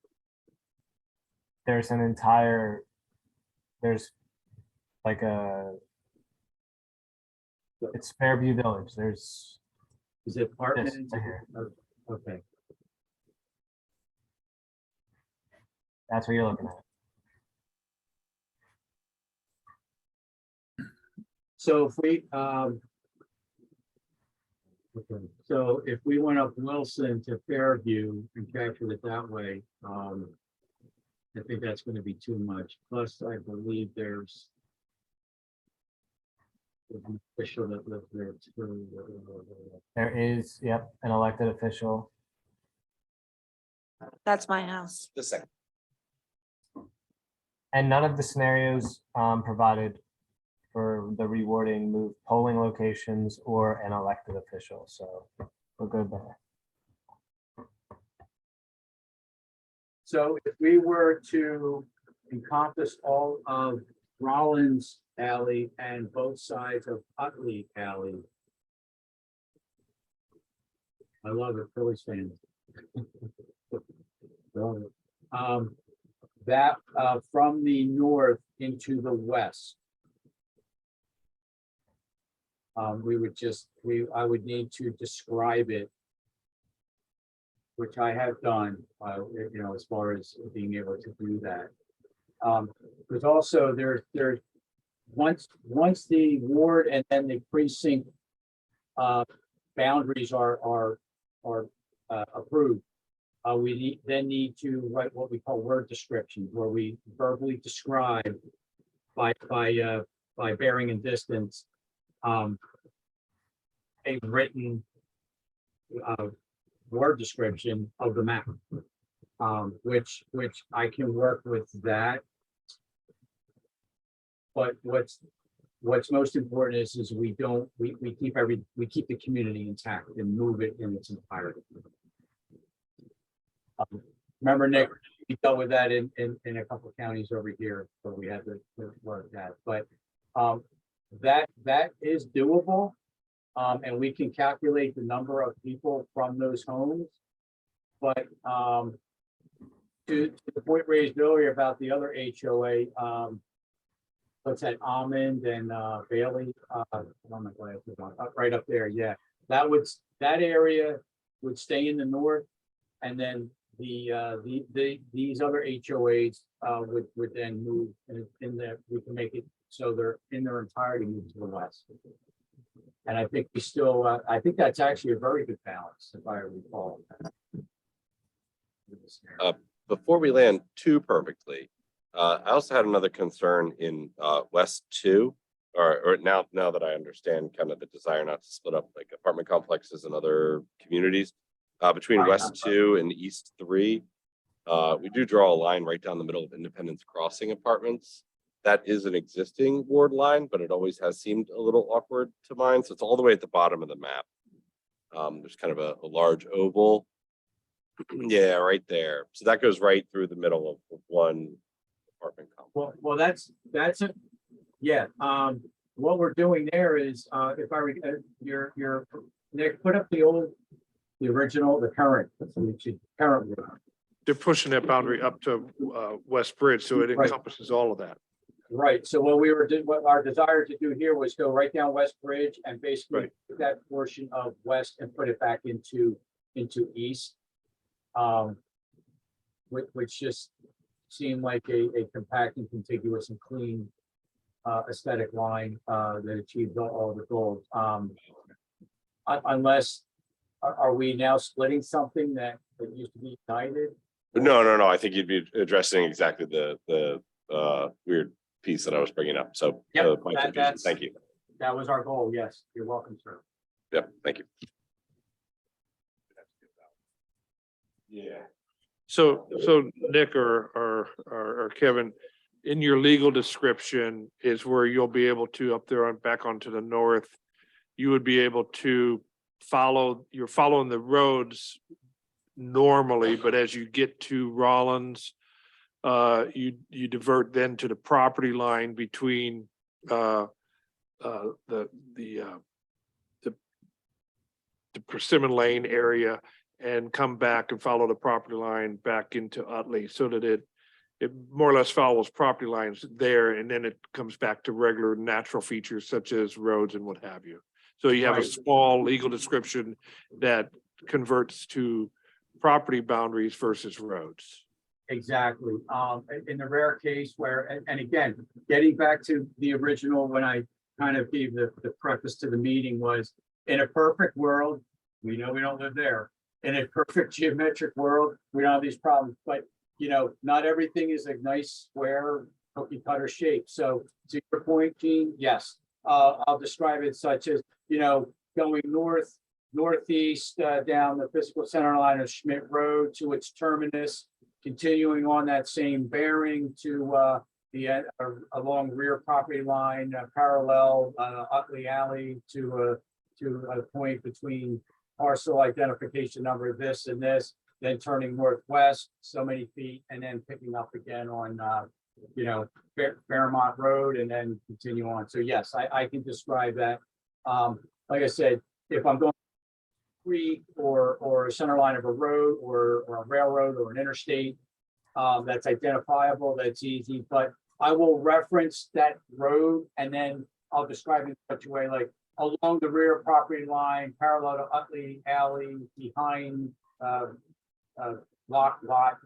There's like it's Fairview Village. There's Is it apartments? this right here. Okay, That's what you're looking at. so if we, okay, so if we went up Wilson to Fairview and captured it that way, I think that's gonna be too much. Plus, I believe there's an official that lives there too. There is, yep, an elected official. That's my house. The second. And none of the scenarios provided for the rewarding move polling locations or an elected official. So we're good there. So if we were to encompass all of Rollins Alley and both sides of Utley Alley. I love it, Phillies fans. Love it. That from the north into the west. I would need to describe it, which I have done, as far as being able to do that. There's also, there's, once the ward and then the precinct boundaries are approved, we then need to write what we call word descriptions, where we verbally describe by bearing and distance, a written word description of the map, which I can work with that. But what's most important is we keep the community intact and move it in its entirety. Remember, Nick, we dealt with that in a couple of counties over here where we had to work that, but that is doable. And we can calculate the number of people from those homes. But to the point raised earlier about the other HOA, what's that, Almond and Bailey, oh my glasses on, right up there, yeah. That area would stay in the north, and then these other HOAs would then move in there. We can make it so they're in their entirety move to the west. And I think we still, I think that's actually a very good balance, if I recall. Before we land too perfectly, I also had another concern in West 2, or now that I understand kind of the desire not to split up like apartment complexes and other communities, between West 2 and East 3, we do draw a line right down the middle of Independence Crossing apartments. That is an existing ward line, but it always has seemed a little awkward to mine. So it's all the way at the bottom of the map. There's kind of a large oval. Yeah, right there. So that goes right through the middle of one apartment complex. Well, that's it. Yeah. What we're doing there is, if I your Nick, put up the original, the current, current. They're pushing that boundary up to West Bridge, so it Right. encompasses all of that. Right, so what our desire to do here was go right down West Bridge and basically Right. take that portion of west and put it back into east. Which just seemed like a compact and contiguous and clean aesthetic line that achieved all the goals. Unless, are we now splitting something that used to be united? No. I think you'd be addressing exactly the weird piece that I was bringing up. So Yep, my confusion. Thank you. That was our goal, yes, you're welcome, sir. Yep, thank you. Yeah. So Nick or Kevin, in your legal description is where you'll be able to up there on back onto the north, you would be able to you're following the roads normally, but as you get to Rollins, you divert then to the property line between the Persimmon Lane area and come back and follow the property line back into Utley, so that it more or less follows property lines there, and then it comes back to regular natural features such as roads and what have you. So you have a Right. small legal description that converts to property boundaries versus roads. Exactly. In the rare case where, and again, getting back to the original, when I kind of gave the preface to the meeting, was in a perfect world, we know we don't live there. In a perfect geometric world, we don't have these problems, but not everything is a nice square cookie cutter shape. So to your point, Gene, yes, I'll describe it such as, going northeast down the physical center line of Schmidt Road to its terminus, continuing on that same bearing to along rear property line, parallel Utley Alley to a point between parcel identification number this and this, then turning northwest so many feet, and then picking up again on Fairmont Road, and then continue on. So yes, I can describe that. Like I said, if I'm going street or a center line of a road or a railroad or an interstate, that's identifiable, that's easy, but I will reference that road and then I'll describe it in such a way like along the rear property line, parallel to Utley Alley, behind lot,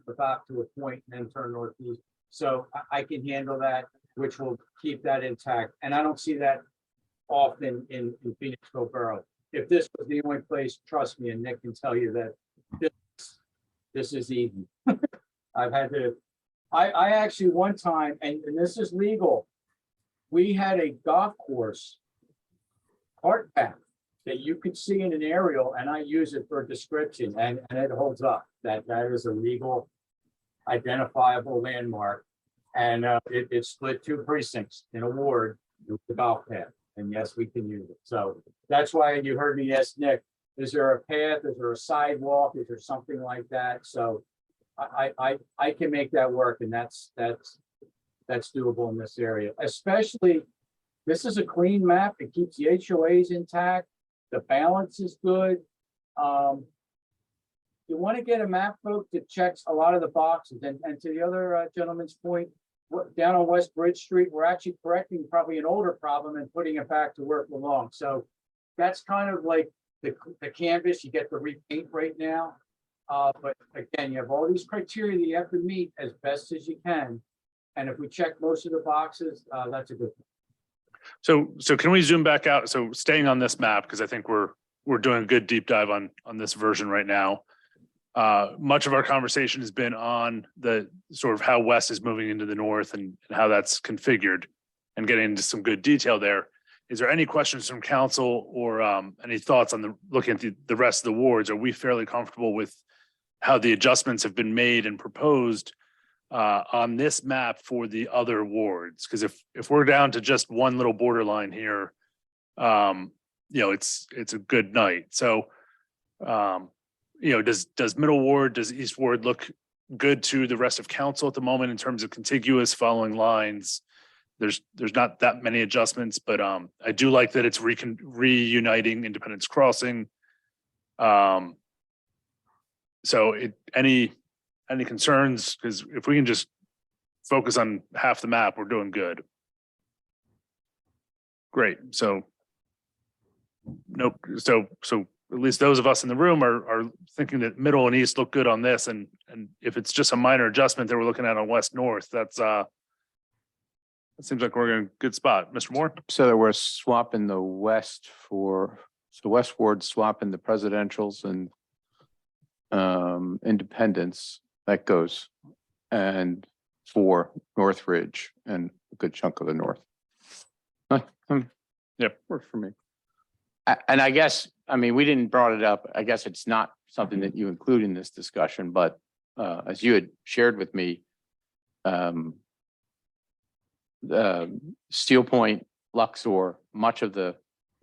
about to a point, and then turn northeast. So I can handle that, which will keep that intact. And I don't see that often in Phoenixville Borough. If this was the only place, trust me, and Nick can tell you that this is easy. I've had to, I actually one time, and this is legal, we had a golf course cart path that you could see in an aerial, and I use it for a description, and it holds up. That is a legal identifiable landmark. And it split 2 precincts in a ward with the golf path. And yes, we can use it. So that's why you heard me ask Nick, is there a path? Is there a sidewalk? Is there something like that? So I can make that work, and that's doable in this area. Especially, this is a clean map. It keeps the HOAs intact. The balance is good. You want to get a map, folks, that checks a lot of the boxes. And to the other gentleman's point, down on West Bridge Street, we're actually correcting probably an older problem and putting it back to where it belongs. So that's kind of like the canvas you get to repaint right now. But again, you have all these criteria that you have to meet as best as you can. And if we check most of the boxes, that's a good thing. So can we zoom back out? So staying on this map, because I think we're doing a good deep dive on this version right now. Much of our conversation has been on the sort of how West is moving into the north and how that's configured, and getting into some good detail there. Is there any questions from council or any thoughts on looking at the rest of the wards? Are we fairly comfortable with how the adjustments have been made and proposed on this map for the other wards? Because if we're down to just one little borderline here, it's a good night. So does Middle Ward, does East Ward look good to the rest of council at the moment in terms of contiguous following lines? There's not that many adjustments, but I do like that it's reuniting Independence Crossing. So any concerns? Because if we can just focus on half the map, we're doing good. Great. So nope. So at least those of us in the room are thinking that middle and east look good on this. And if it's just a minor adjustment that we're looking at on west north, that seems like we're in a good spot. Mr. Moore? So that we're swapping the west West Ward swapping the presidentials and independence, that goes, and for North Ridge and a good chunk of the north. Yep. Works for me. And I guess, I mean, we didn't brought it up. I guess it's not something that you include in this discussion, but as you had shared with me, Steel Point, Luxor, much of the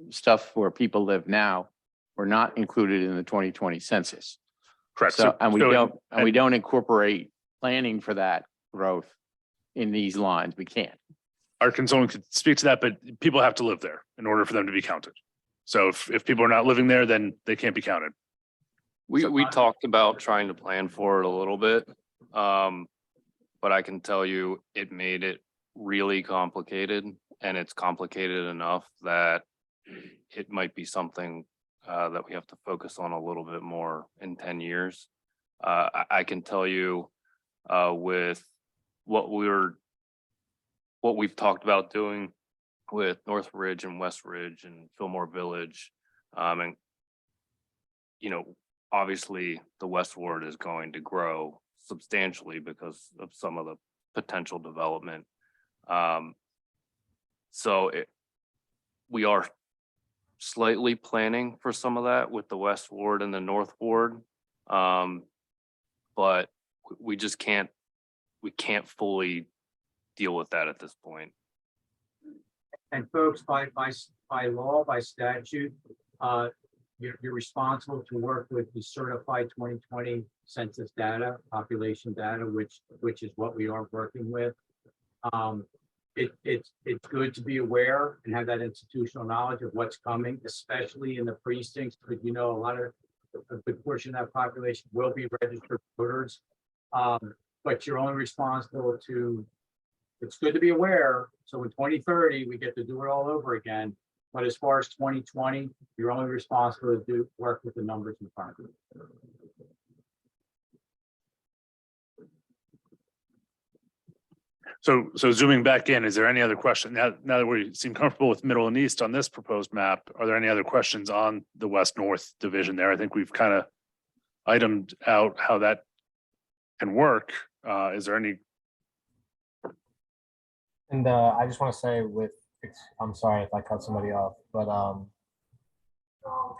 stuff where people live now were not included in the 2020 census. Correct. So, and we don't incorporate planning for that growth in these lines. We can't. Our consultant could speak to that, but people have to live there in order for them to be counted. So if people are not living there, then they can't be counted. We talked about trying to plan for it a little bit. But I can tell you it made it really complicated, and it's complicated enough that it might be something that we have to focus on a little bit more in 10 years. I can tell you with what we've talked about doing with North Ridge and West Ridge and Fillmore Village. And, obviously the West Ward is going to grow substantially because of some of the potential development. We are slightly planning for some of that with the West Ward and the North Ward. But we just can't fully deal with that at this point. And folks, by law, by statute, you're responsible to work with the certified 2020 census data, population data, which is what we are working with. It's good to be aware and have that institutional knowledge of what's coming, especially in the precincts, because a lot of a good portion of that population will be registered voters. But you're only responsible to. It's good to be aware. So in 2030, we get to do it all over again. But as far as 2020, you're only responsible to work with the numbers in front of you. So zooming back in, is there any other question? Now that we seem comfortable with middle and east on this proposed map, are there any other questions on the west-north division there? I think we've kind of itemed out how that can work. Is there any? And I just want to say I'm sorry if I cut somebody off, but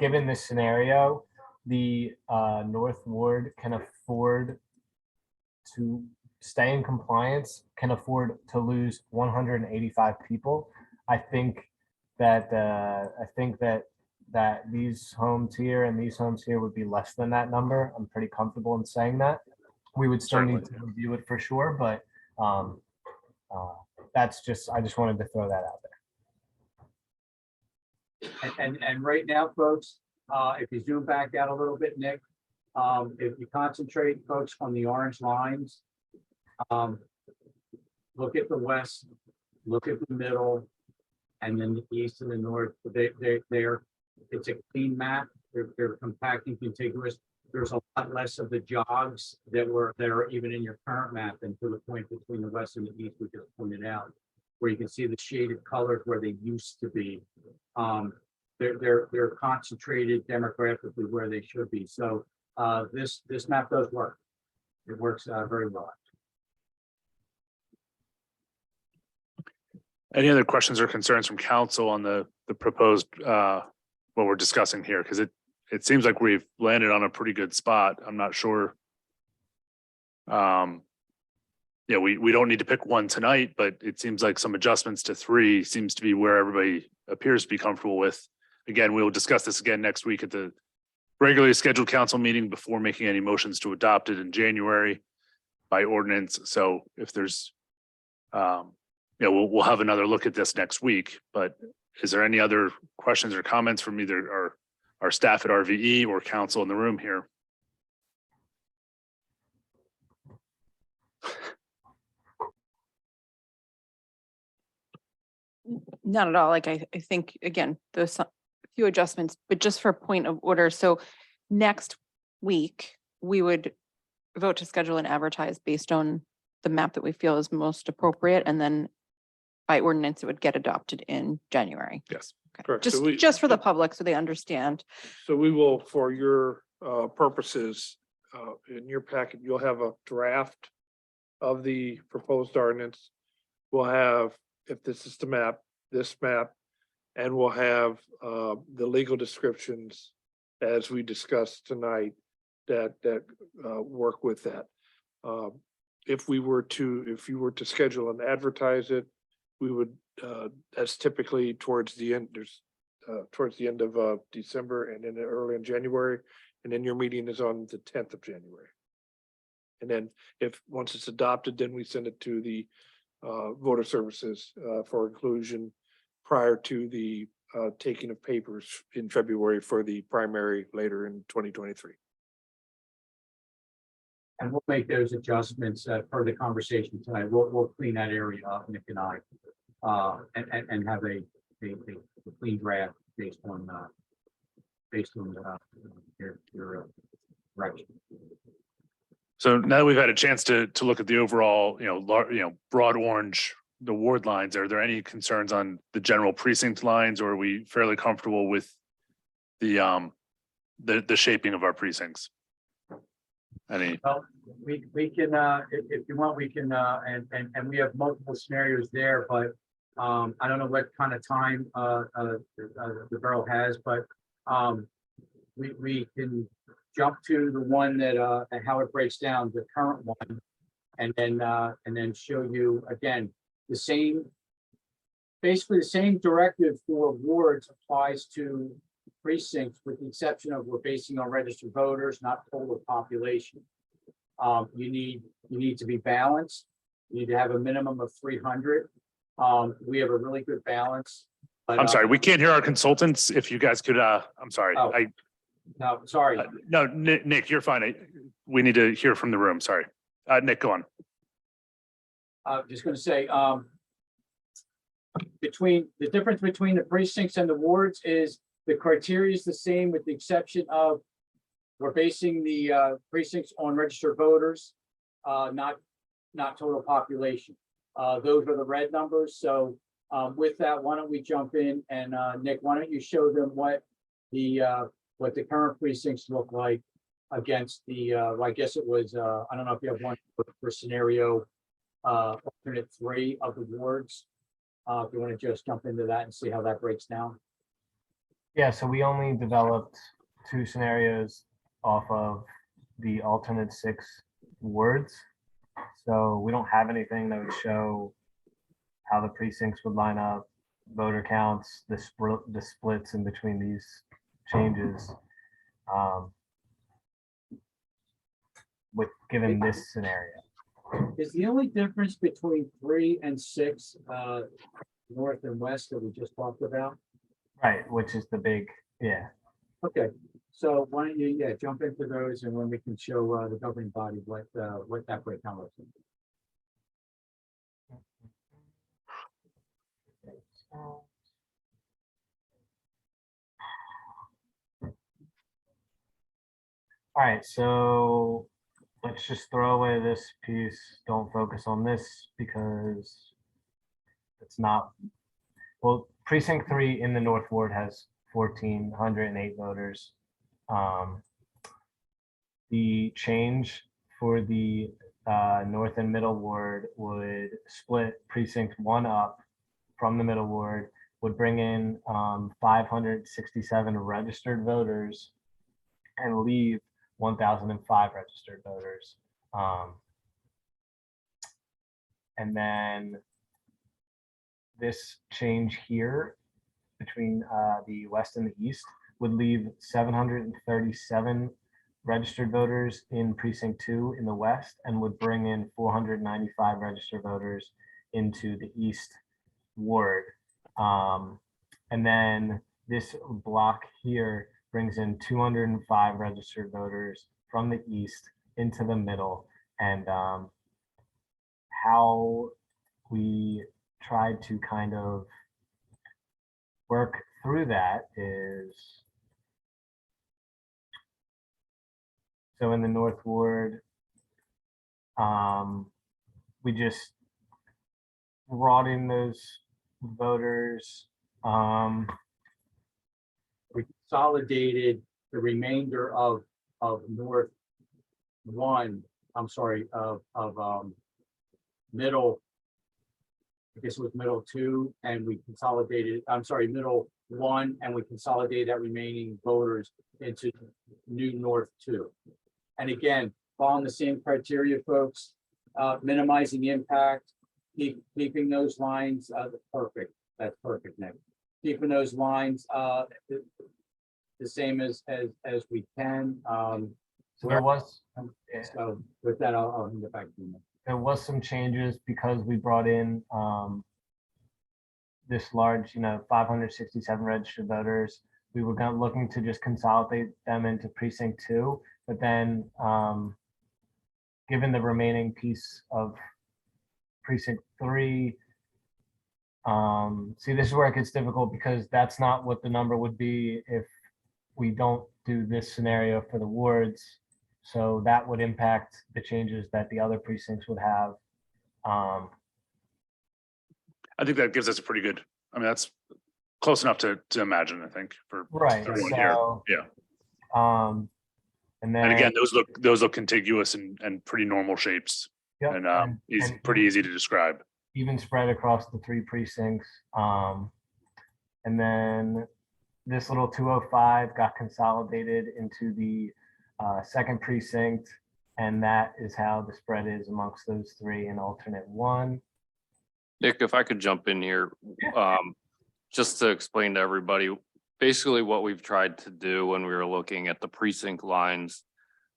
given this scenario, the North Ward can afford to stay in compliance, can afford to lose 185 people. I think that these homes here and these homes here would be less than that number. I'm pretty comfortable in saying that. We would still need to review it for sure, but I just wanted to throw that out there. And right now, folks, if you zoom back out a little bit, Nick, if you concentrate, folks, on the orange lines, look at the west, look at the middle, and then the east and the north. It's a clean map. They're compact and contiguous. There's a lot less of the jogs that are even in your current map than to the point between the west and the east we just pointed out, where you can see the shaded colors where they used to be. They're concentrated demographically where they should be. So this map does work. It works very well. Any other questions or concerns from council on the proposed what we're discussing here? Because it seems like we've landed on a pretty good spot. I'm not sure. Yeah, we don't need to pick one tonight, but it seems like some adjustments to 3 seems to be where everybody appears to be comfortable with. Again, we will discuss this again next week at the regularly scheduled council meeting before making any motions to adopt it in January by ordinance. So if there's we'll have another look at this next week, but is there any other questions or comments from either our staff at RVE or council in the room here? Not at all. Like, I think, again, there's a few adjustments, but just for point of order. So next week, we would vote to schedule and advertise based on the map that we feel is most appropriate. And then by ordinance, it would get adopted in January. Yes. Okay. Correct. So Just for the public, so they understand. So we will, for your purposes, in your packet, you'll have a draft of the proposed ordinance. We'll have, if this is the map, this map, and we'll have the legal descriptions as we discussed tonight that work with that. If you were to schedule and advertise it, we would, that's typically towards the end, towards the end of December and then early in January. And then your meeting is on the 10th of January. And then once it's adopted, then we send it to the voter services for inclusion prior to the taking of papers in February for the primary later in 2023. And we'll make those adjustments per the conversation tonight. We'll clean that area up, Nick and I, and have a clean draft based on your direction. So now that we've had a chance to look at the overall, broad orange, the ward lines, are there any concerns on the general precinct lines, or are we fairly comfortable with the shaping of our precincts? Any? Well, we can, if you want, we can, and we have multiple scenarios there, but I don't know what kind of time the borough has, but we can jump to the one that and how it breaks down, the current one, and then show you again basically the same directive for wards applies to precincts, with the exception of we're basing on registered voters, not total population. You need to be balanced. You need to have a minimum of 300. We have a really good balance. But, I'm sorry, we can't hear our consultants. If you guys could, I'm sorry. Oh. No, sorry. No, Nick, you're fine. We need to hear from the room. Sorry. Nick, go on. Just going to say, the difference between the precincts and the wards is the criteria is the same, with the exception of we're basing the precincts on registered voters, not total population. Those are the red numbers. So with that, why don't we jump in and Nick, why don't you show them what the current precincts look like against the, I guess it was, I don't know if you have one for scenario alternate 3 of the wards. If you want to just jump into that and see how that breaks down. Yeah, so we only developed 2 scenarios off of the alternate 6 wards. So we don't have anything that would show how the precincts would line up, voter counts, the splits in between these changes. With given this scenario. Is the only difference between 3 and 6 north and west that we just talked about? Right, which is the big, yeah. Okay, so why don't you, jump into those and when we can show the governing body what that breakdown looks like. All right, so let's just throw away this piece. Don't focus on this because it's not, well, precinct 3 in the North Ward has 1,408 voters. The change for the North and Middle Ward would split precinct 1 up from the Middle Ward, would bring in 567 registered voters and leave 1,005 registered voters. And then this change here between the west and the east would leave 737 registered voters in precinct 2 in the west and would bring in 495 registered voters into the east ward. And then this block here brings in 205 registered voters from the east into the middle. And how we tried to kind of work through that is, so in the North Ward, we just brought in those voters. We consolidated the remainder of North 1, I'm sorry, of Middle, I guess it was Middle 2, and we consolidated, I'm sorry, Middle 1, and we consolidated that remaining voters into new North 2. And again, following the same criteria, folks, minimizing impact, keeping those lines, perfect. That's perfect, Nick. Keeping those lines the same as we can. So there was, So with that, I'll hand it back to you. there was some changes because we brought in this large, 567 registered voters. We were looking to just consolidate them into precinct 2, but then given the remaining piece of precinct 3, see, this is where it gets difficult because that's not what the number would be if we don't do this scenario for the wards. So that would impact the changes that the other precincts would have. I think that gives us a pretty good, I mean, that's close enough to imagine, I think, for Right. everyone here. So, Yeah. And then, And again, those look contiguous and pretty normal shapes yep, and pretty easy to describe. even spread across the 3 precincts. And then this little 205 got consolidated into the 2nd precinct. And that is how the spread is amongst those 3 in alternate 1. Nick, if I could jump in here, just to explain to everybody, basically what we've tried to do when we were looking at the precinct lines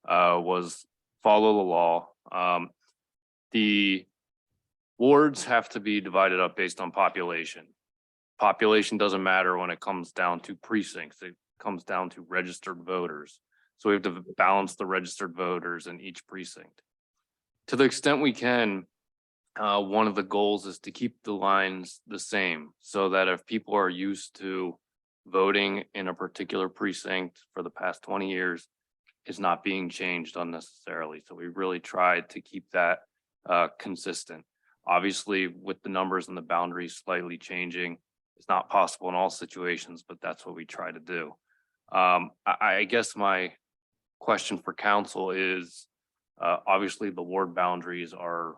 was follow the law. The wards have to be divided up based on population. Population doesn't matter when it comes down to precincts. It comes down to registered voters. So we have to balance the registered voters in each precinct. To the extent we can, one of the goals is to keep the lines the same so that if people are used to voting in a particular precinct for the past 20 years, it's not being changed unnecessarily. So we really tried to keep that consistent. Obviously, with the numbers and the boundaries slightly changing, it's not possible in all situations, but that's what we try to do. I guess my question for council is, obviously the ward boundaries are,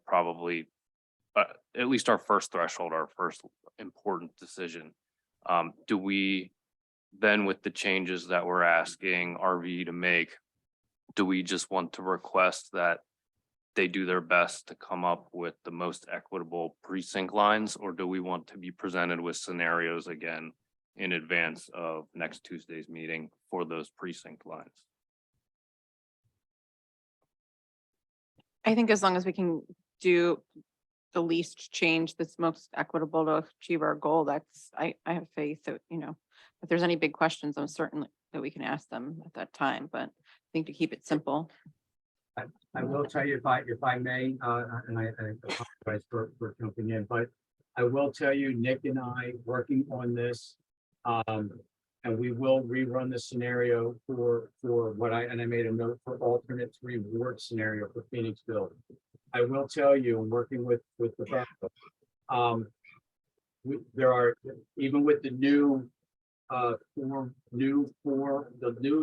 probably at least our first threshold, our first important decision. Do we then, with the changes that we're asking RV to make, do we just want to request that they do their best to come up with the most equitable precinct lines, or do we want to be presented with scenarios again in advance of next Tuesday's meeting for those precinct lines? I think as long as we can do the least change that's most equitable to achieve our goal, I have faith that, if there's any big questions, I'm certain that we can ask them at that time, but I think to keep it simple. I will tell you if I may, and I apologize for jumping in, but I will tell you, Nick and I working on this, and we will rerun the scenario for what I made a note for alternate 3 ward scenario for Phoenixville. I will tell you, I'm working with the borough. There are, even with the new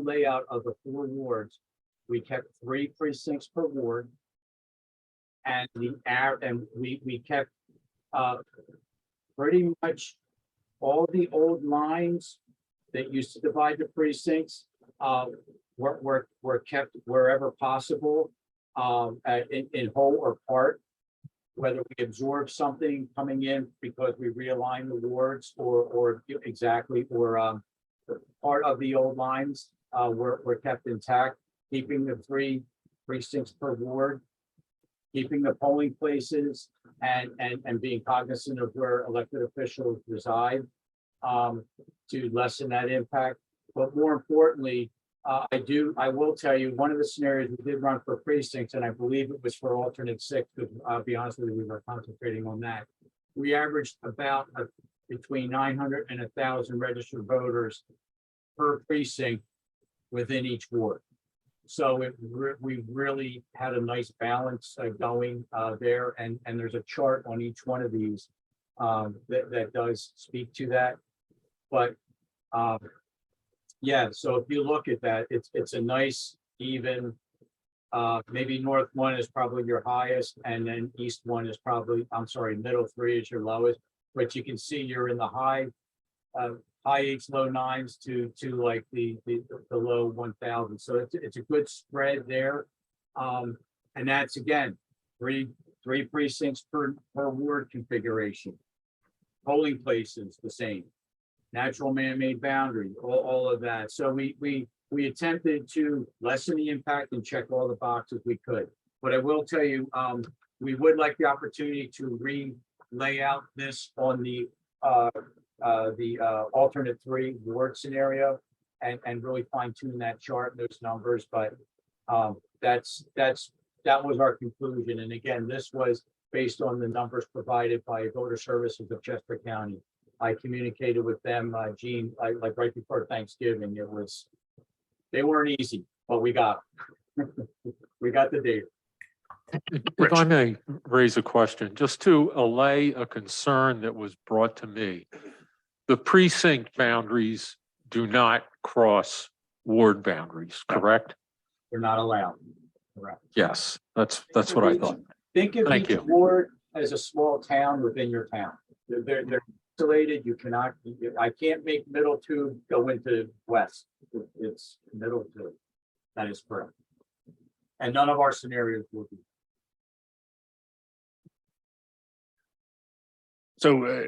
layout of the 4 wards, we kept 3 precincts per ward. And we kept pretty much all the old lines that used to divide the precincts were kept wherever possible, in whole or part. Whether we absorb something coming in because we realign the wards or part of the old lines were kept intact, keeping the 3 precincts per ward, keeping the polling places and being cognizant of where elected officials reside to lessen that impact. But more importantly, I will tell you, one of the scenarios we did run for precincts, and I believe it was for alternate 6, because I'll be honest with you, we were concentrating on that. We averaged about between 900 and 1,000 registered voters per precinct within each ward. So we really had a nice balance going there, and there's a chart on each one of these that does speak to that. But yeah, so if you look at that, it's a nice even. Maybe North 1 is probably your highest, and then East 1 is probably, middle 3 is your lowest. But you can see you're in the high 8s, low 9s to like the low 1,000. So it's a good spread there. And that's again, three precincts per ward configuration. Polling places the same. Natural man-made boundary, all of that. So we attempted to lessen the impact and check all the boxes we could. But I will tell you, we would like the opportunity to lay out this on the alternate 3 ward scenario and really fine tune that chart, those numbers. But that was our conclusion. And again, this was based on the numbers provided by Voter Services of Chester County. I communicated with them, Gene, like right before Thanksgiving. They weren't easy, but we got we got the data. If I may raise a question, just to allay a concern that was brought to me. The precinct boundaries do not cross ward boundaries, correct? They're not allowed. Correct. Yes, that's what I thought. Think of Thank each you. ward as a small town within your town. They're isolated. You cannot. I can't make middle 2 go into west. It's middle 2. That is correct. And none of our scenarios will be. So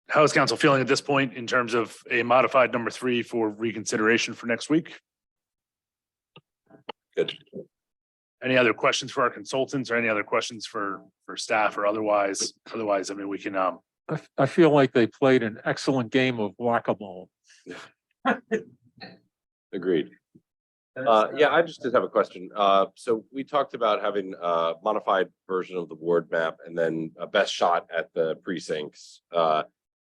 how is council feeling at this point in terms of a modified number 3 for reconsideration for next week? Good. Any other questions for our consultants or any other questions for staff or otherwise? Otherwise, I mean, we can, I feel like they played an excellent game of whack-a-mole. Agreed. Yeah, I just did have a question. So we talked about having a modified version of the ward map and then a best shot at the precincts.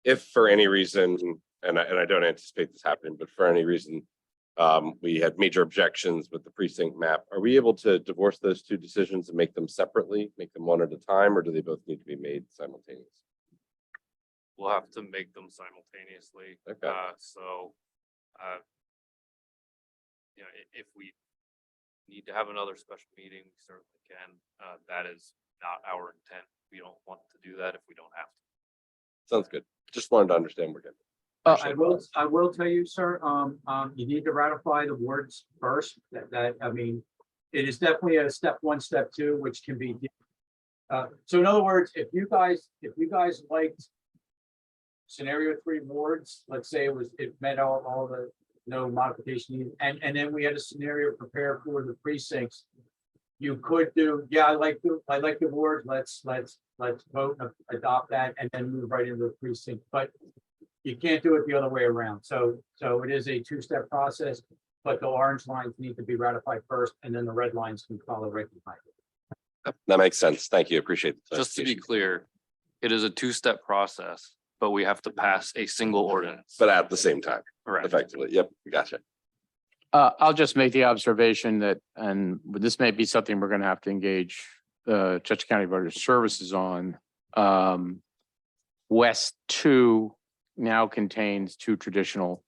If for any reason, and I don't anticipate this happening, but for any reason, We had major objections with the precinct map. Are we able to divorce those two decisions and make them separately, make them one at a time, or do they both need to be made simultaneously? We'll have to make them simultaneously. Okay. You know, if we need to have another special meeting, we certainly can. That is not our intent. We don't want to do that if we don't have to. Sounds good. Just wanted to understand we're good. I will tell you, sir, you need to ratify the words first, I mean, it is definitely a step one, step two, which can be. So in other words, if you guys liked scenario 3 wards, let's say it met all the no modification needed, and then we had a scenario prepared for the precincts, you could do, yeah, I like the word, let's vote, adopt that, and then move right into the precinct, but you can't do it the other way around. So it is a 2-step process, but the orange lines need to be ratified first, and then the red lines can follow right behind it. That makes sense. Thank you. Appreciate it. Just to be clear, it is a 2-step process, but we have to pass a single ordinance. But at the same time, Correct. effectively. Yep, gotcha. I'll just make the observation that, and this may be something we're going to have to engage Chester County Voter Services on. West 2 now contains 2 traditional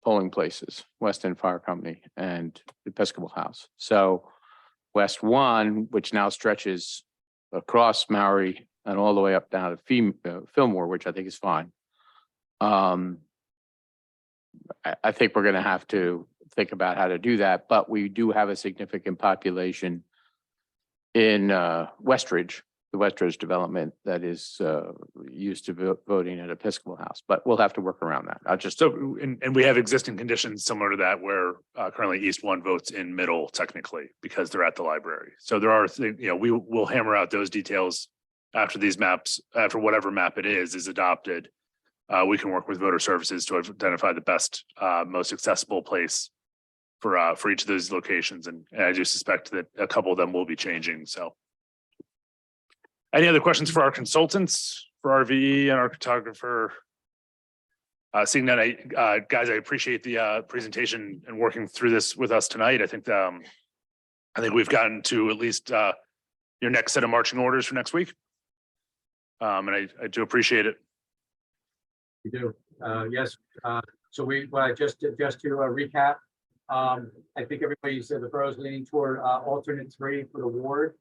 polling places, West End Fire Company and Episcopal House. So West 1, which now stretches across Maury and all the way up down to Fillmore, which I think is fine. I think we're going to have to think about how to do that, but we do have a significant population in Westridge, the Westridge development that is used to voting at Episcopal House, but we'll have to work around that. I'll just. So, and we have existing conditions similar to that where currently East 1 votes in middle technically because they're at the library. So there are, we will hammer out those details after these maps, after whatever map it is adopted. We can work with voter services to identify the best, most accessible place for each of those locations. And I do suspect that a couple of them will be changing. So. Any other questions for our consultants, for our VE and our cartographer? Seeing that, guys, I appreciate the presentation and working through this with us tonight. I think we've gotten to at least your next set of marching orders for next week. And I do appreciate it. We do, yes. So just to recap, I think everybody said the borough's leaning toward alternate 3 for the ward.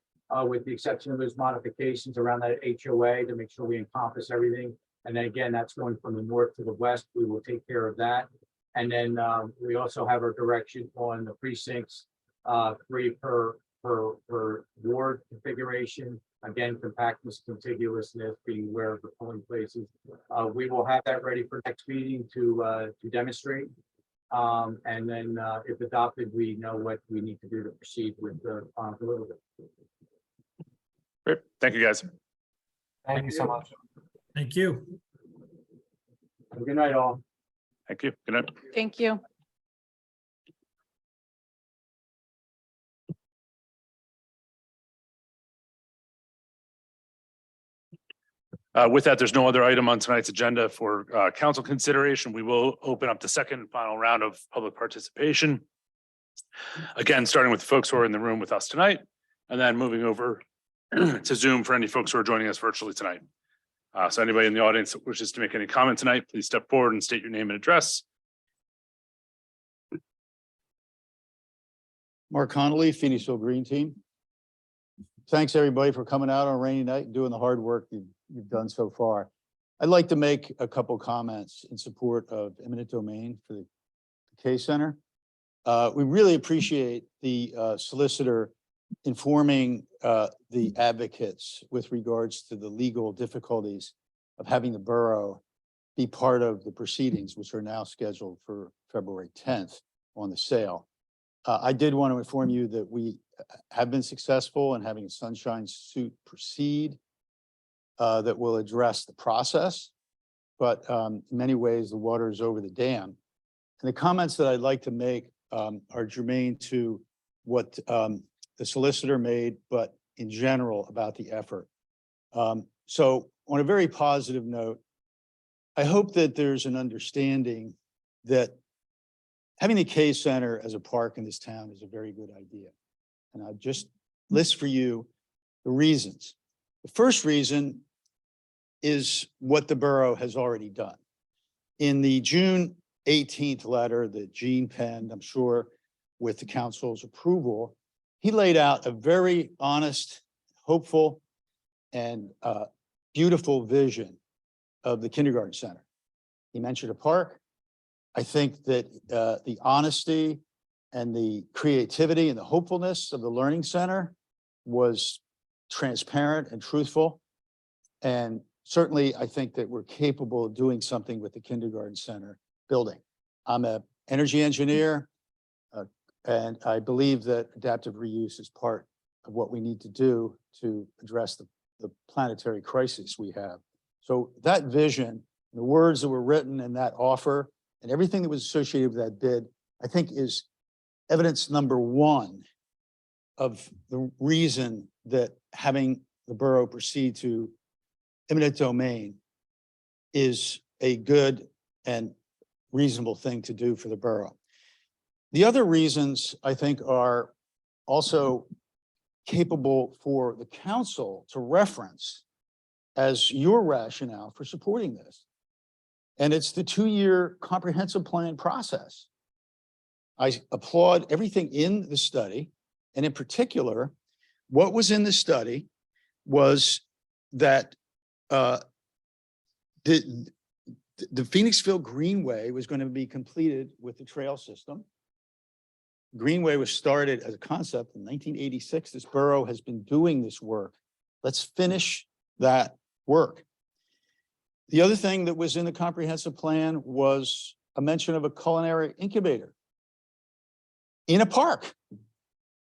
With the exception of those modifications around that HOA to make sure we encompass everything. And then again, that's going from the north to the west. We will take care of that. And then we also have our direction on the precincts, 3 per ward configuration. Again, compactness, contiguousness, being aware of the polling places. We will have that ready for next meeting to demonstrate. And then if adopted, we know what we need to do to proceed with the deliverable. Great. Thank you, guys. Thank you so much. Thank you. Have a good night, all. Thank you. Good night. Thank you. With that, there's no other item on tonight's agenda for council consideration. We will open up the second and final round of public participation. Again, starting with the folks who are in the room with us tonight, and then moving over to Zoom for any folks who are joining us virtually tonight. So anybody in the audience that wishes to make any comment tonight, please step forward and state your name and address. Mark Connolly, Phoenixville Green Team. Thanks, everybody, for coming out on a rainy night and doing the hard work you've done so far. I'd like to make a couple comments in support of eminent domain for the K Center. We really appreciate the solicitor informing the advocates with regards to the legal difficulties of having the borough be part of the proceedings, which are now scheduled for February 10th on the sale. I did want to inform you that we have been successful in having a sunshine suit proceed that will address the process, but in many ways the water is over the dam. And the comments that I'd like to make are germane to what the solicitor made, but in general about the effort. So on a very positive note, I hope that there's an understanding that having the K Center as a park in this town is a very good idea. And I'll just list for you the reasons. The first reason is what the borough has already done. In the June 18th letter that Gene penned, I'm sure with the council's approval, he laid out a very honest, hopeful, and beautiful vision of the kindergarten center. He mentioned a park. I think that the honesty and the creativity and the hopefulness of the learning center was transparent and truthful. And certainly, I think that we're capable of doing something with the kindergarten center building. I'm an energy engineer, and I believe that adaptive reuse is part of what we need to do to address the planetary crisis we have. So that vision, the words that were written in that offer, and everything that was associated with that bid, I think is evidence number one of the reason that having the borough proceed to eminent domain is a good and reasonable thing to do for the borough. The other reasons I think are also capable for the council to reference as your rationale for supporting this. And it's the 2-year comprehensive plan process. I applaud everything in the study, and in particular, what was in the study was that the Phoenixville Greenway was going to be completed with the trail system. Greenway was started as a concept in 1986. This borough has been doing this work. Let's finish that work. The other thing that was in the comprehensive plan was a mention of a culinary incubator in a park.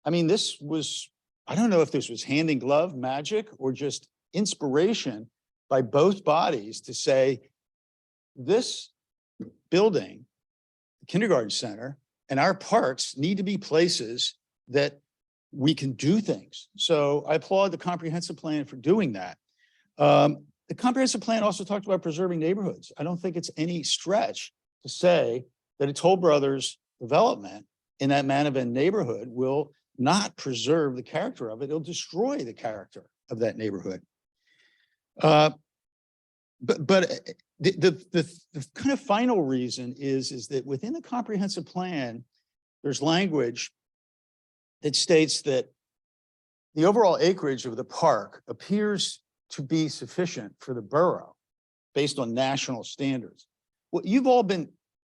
I mean, this was, I don't know if this was hand in glove magic or just inspiration by both bodies to say, this building, the kindergarten center, and our parks need to be places that we can do things. So I applaud the comprehensive plan for doing that. The comprehensive plan also talked about preserving neighborhoods. I don't think it's any stretch to say that a Toll Brothers development in that Manavan neighborhood will not preserve the character of it. It'll destroy the character of that neighborhood. But the kind of final reason is that within the comprehensive plan, there's language that states that the overall acreage of the park appears to be sufficient for the borough based on national standards. Well, you've all been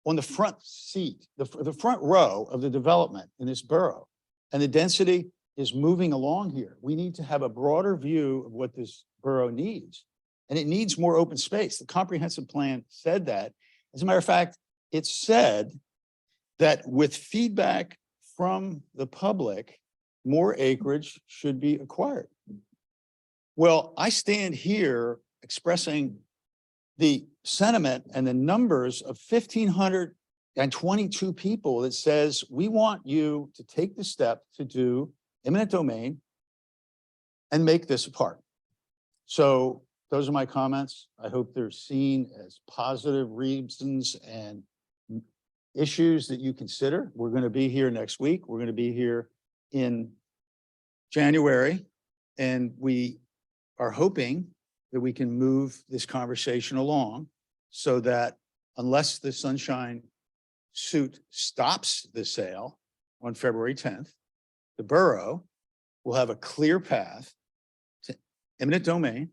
on the front seat, the front row of the development in this borough, and the density is moving along here. We need to have a broader view of what this borough needs. And it needs more open space. The comprehensive plan said that. As a matter of fact, it said that with feedback from the public, more acreage should be acquired. Well, I stand here expressing the sentiment and the numbers of 1,522 people that says, we want you to take the step to do eminent domain and make this a park. So those are my comments. I hope they're seen as positive reasons and issues that you consider. We're going to be here next week. We're going to be here in January, and we are hoping that we can move this conversation along so that unless the Sunshine suit stops the sale on February 10th, the borough will have a clear path to eminent domain.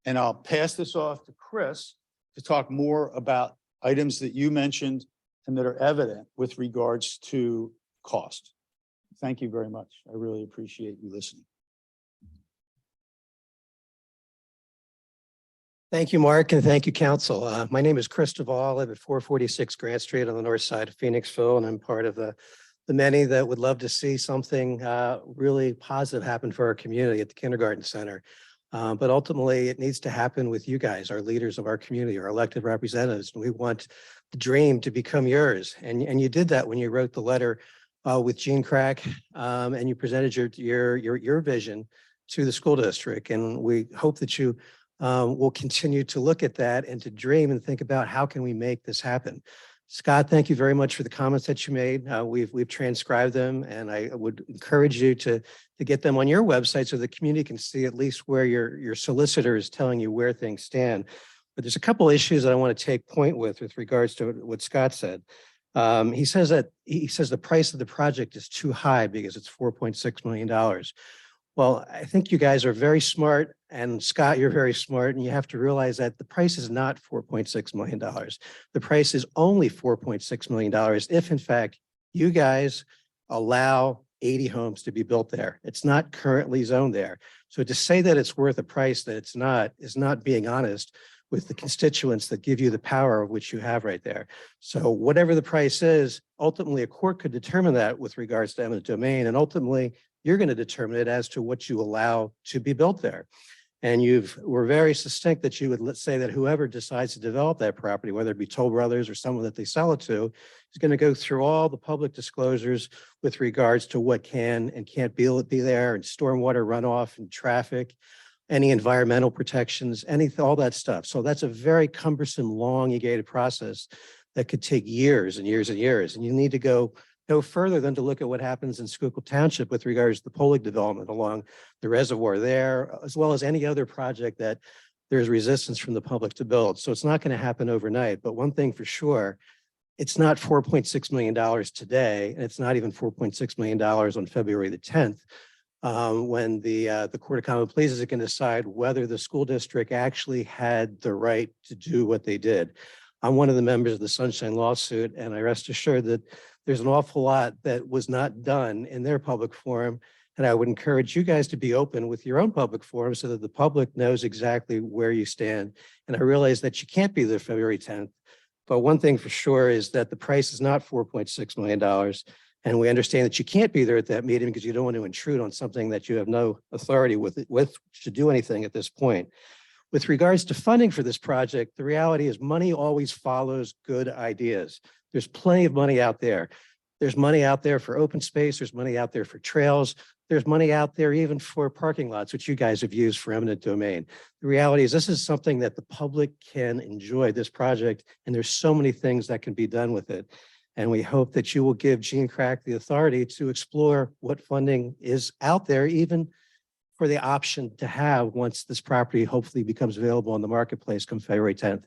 And I'll pass this off to Chris to talk more about items that you mentioned and that are evident with regards to cost. Thank you very much. I really appreciate you listening. Thank you, Mark, and thank you, council. My name is Chris Duvall. I live at 446 Grant Street on the north side of Phoenixville, and I'm part of the many that would love to see something really positive happen for our community at the kindergarten center. But ultimately, it needs to happen with you guys, our leaders of our community, our elected representatives. And we want the dream to become yours. And you did that when you wrote the letter with Gene Crack, and you presented your vision to the school district. And we hope that you will continue to look at that and to dream and think about how can we make this happen. Scott, thank you very much for the comments that you made. We've transcribed them, and I would encourage you to get them on your website so the community can see at least where your solicitor is telling you where things stand. But there's a couple issues that I want to take point with regards to what Scott said. He says the price of the project is too high because it's $4.6 million. Well, I think you guys are very smart, and Scott, you're very smart, and you have to realize that the price is not $4.6 million. The price is only $4.6 million if in fact you guys allow 80 homes to be built there. It's not currently zoned there. So to say that it's worth a price that it's not is not being honest with the constituents that give you the power of which you have right there. So whatever the price is, ultimately a court could determine that with regards to eminent domain, and ultimately you're going to determine it as to what you allow to be built there. And were very succinct that you would, let's say that whoever decides to develop that property, whether it be Toll Brothers or someone that they sell it to, is going to go through all the public disclosures with regards to what can and can't be there, and stormwater runoff and traffic, any environmental protections, all that stuff. So that's a very cumbersome, elongated process that could take years and years and years. And you need to go no further than to look at what happens in Schuylkill Township with regards to the Polig development along the reservoir there, as well as any other project that there's resistance from the public to build. So it's not going to happen overnight. But one thing for sure, it's not $4.6 million today, and it's not even $4.6 million on February the 10th, when the Court of Common Pleas is going to decide whether the school district actually had the right to do what they did. I'm one of the members of the Sunshine lawsuit, and I rest assured that there's an awful lot that was not done in their public forum. And I would encourage you guys to be open with your own public forum so that the public knows exactly where you stand. And I realize that you can't be there February 10th. But one thing for sure is that the price is not $4.6 million. And we understand that you can't be there at that meeting because you don't want to intrude on something that you have no authority with to do anything at this point. With regards to funding for this project, the reality is money always follows good ideas. There's plenty of money out there. There's money out there for open space. There's money out there for trails. There's money out there even for parking lots, which you guys have used for eminent domain. The reality is this is something that the public can enjoy, this project, and there's so many things that can be done with it. And we hope that you will give Gene Crack the authority to explore what funding is out there, even for the option to have once this property hopefully becomes available on the marketplace come February 10th.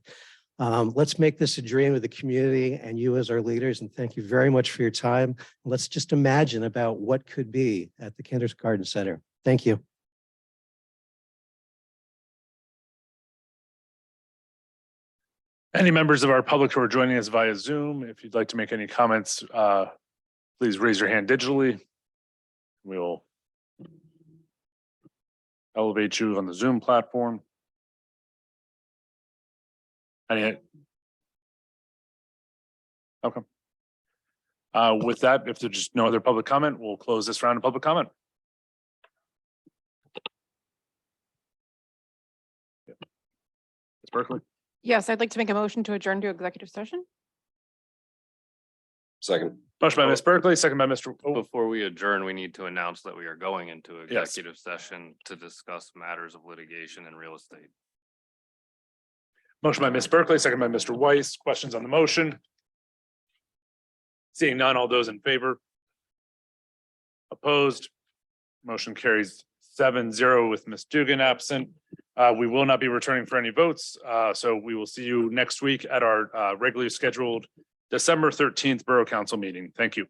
Let's make this a dream of the community and you as our leaders. And thank you very much for your time. Let's just imagine about what could be at the Kindergarten Center. Thank you. Any members of our public who are joining us via Zoom, if you'd like to make any comments, please raise your hand digitally. We will elevate you on the Zoom platform. Okay. With that, if there's just no other public comment, we'll close this round of public comment. Ms. Berkeley. Yes, I'd like to make a motion to adjourn to executive session. Second. Motion by Ms. Berkeley, second by Mr. Before we adjourn, we need to announce that we are going into Yes. executive session to discuss matters of litigation and real estate. Motion by Ms. Berkeley, second by Mr. Weiss. Questions on the motion? Seeing none, all those in favor? Opposed? Motion carries 7-0 with Ms. Dugan absent. We will not be returning for any votes. So we will see you next week at our regularly scheduled December 13th Borough Council meeting. Thank you.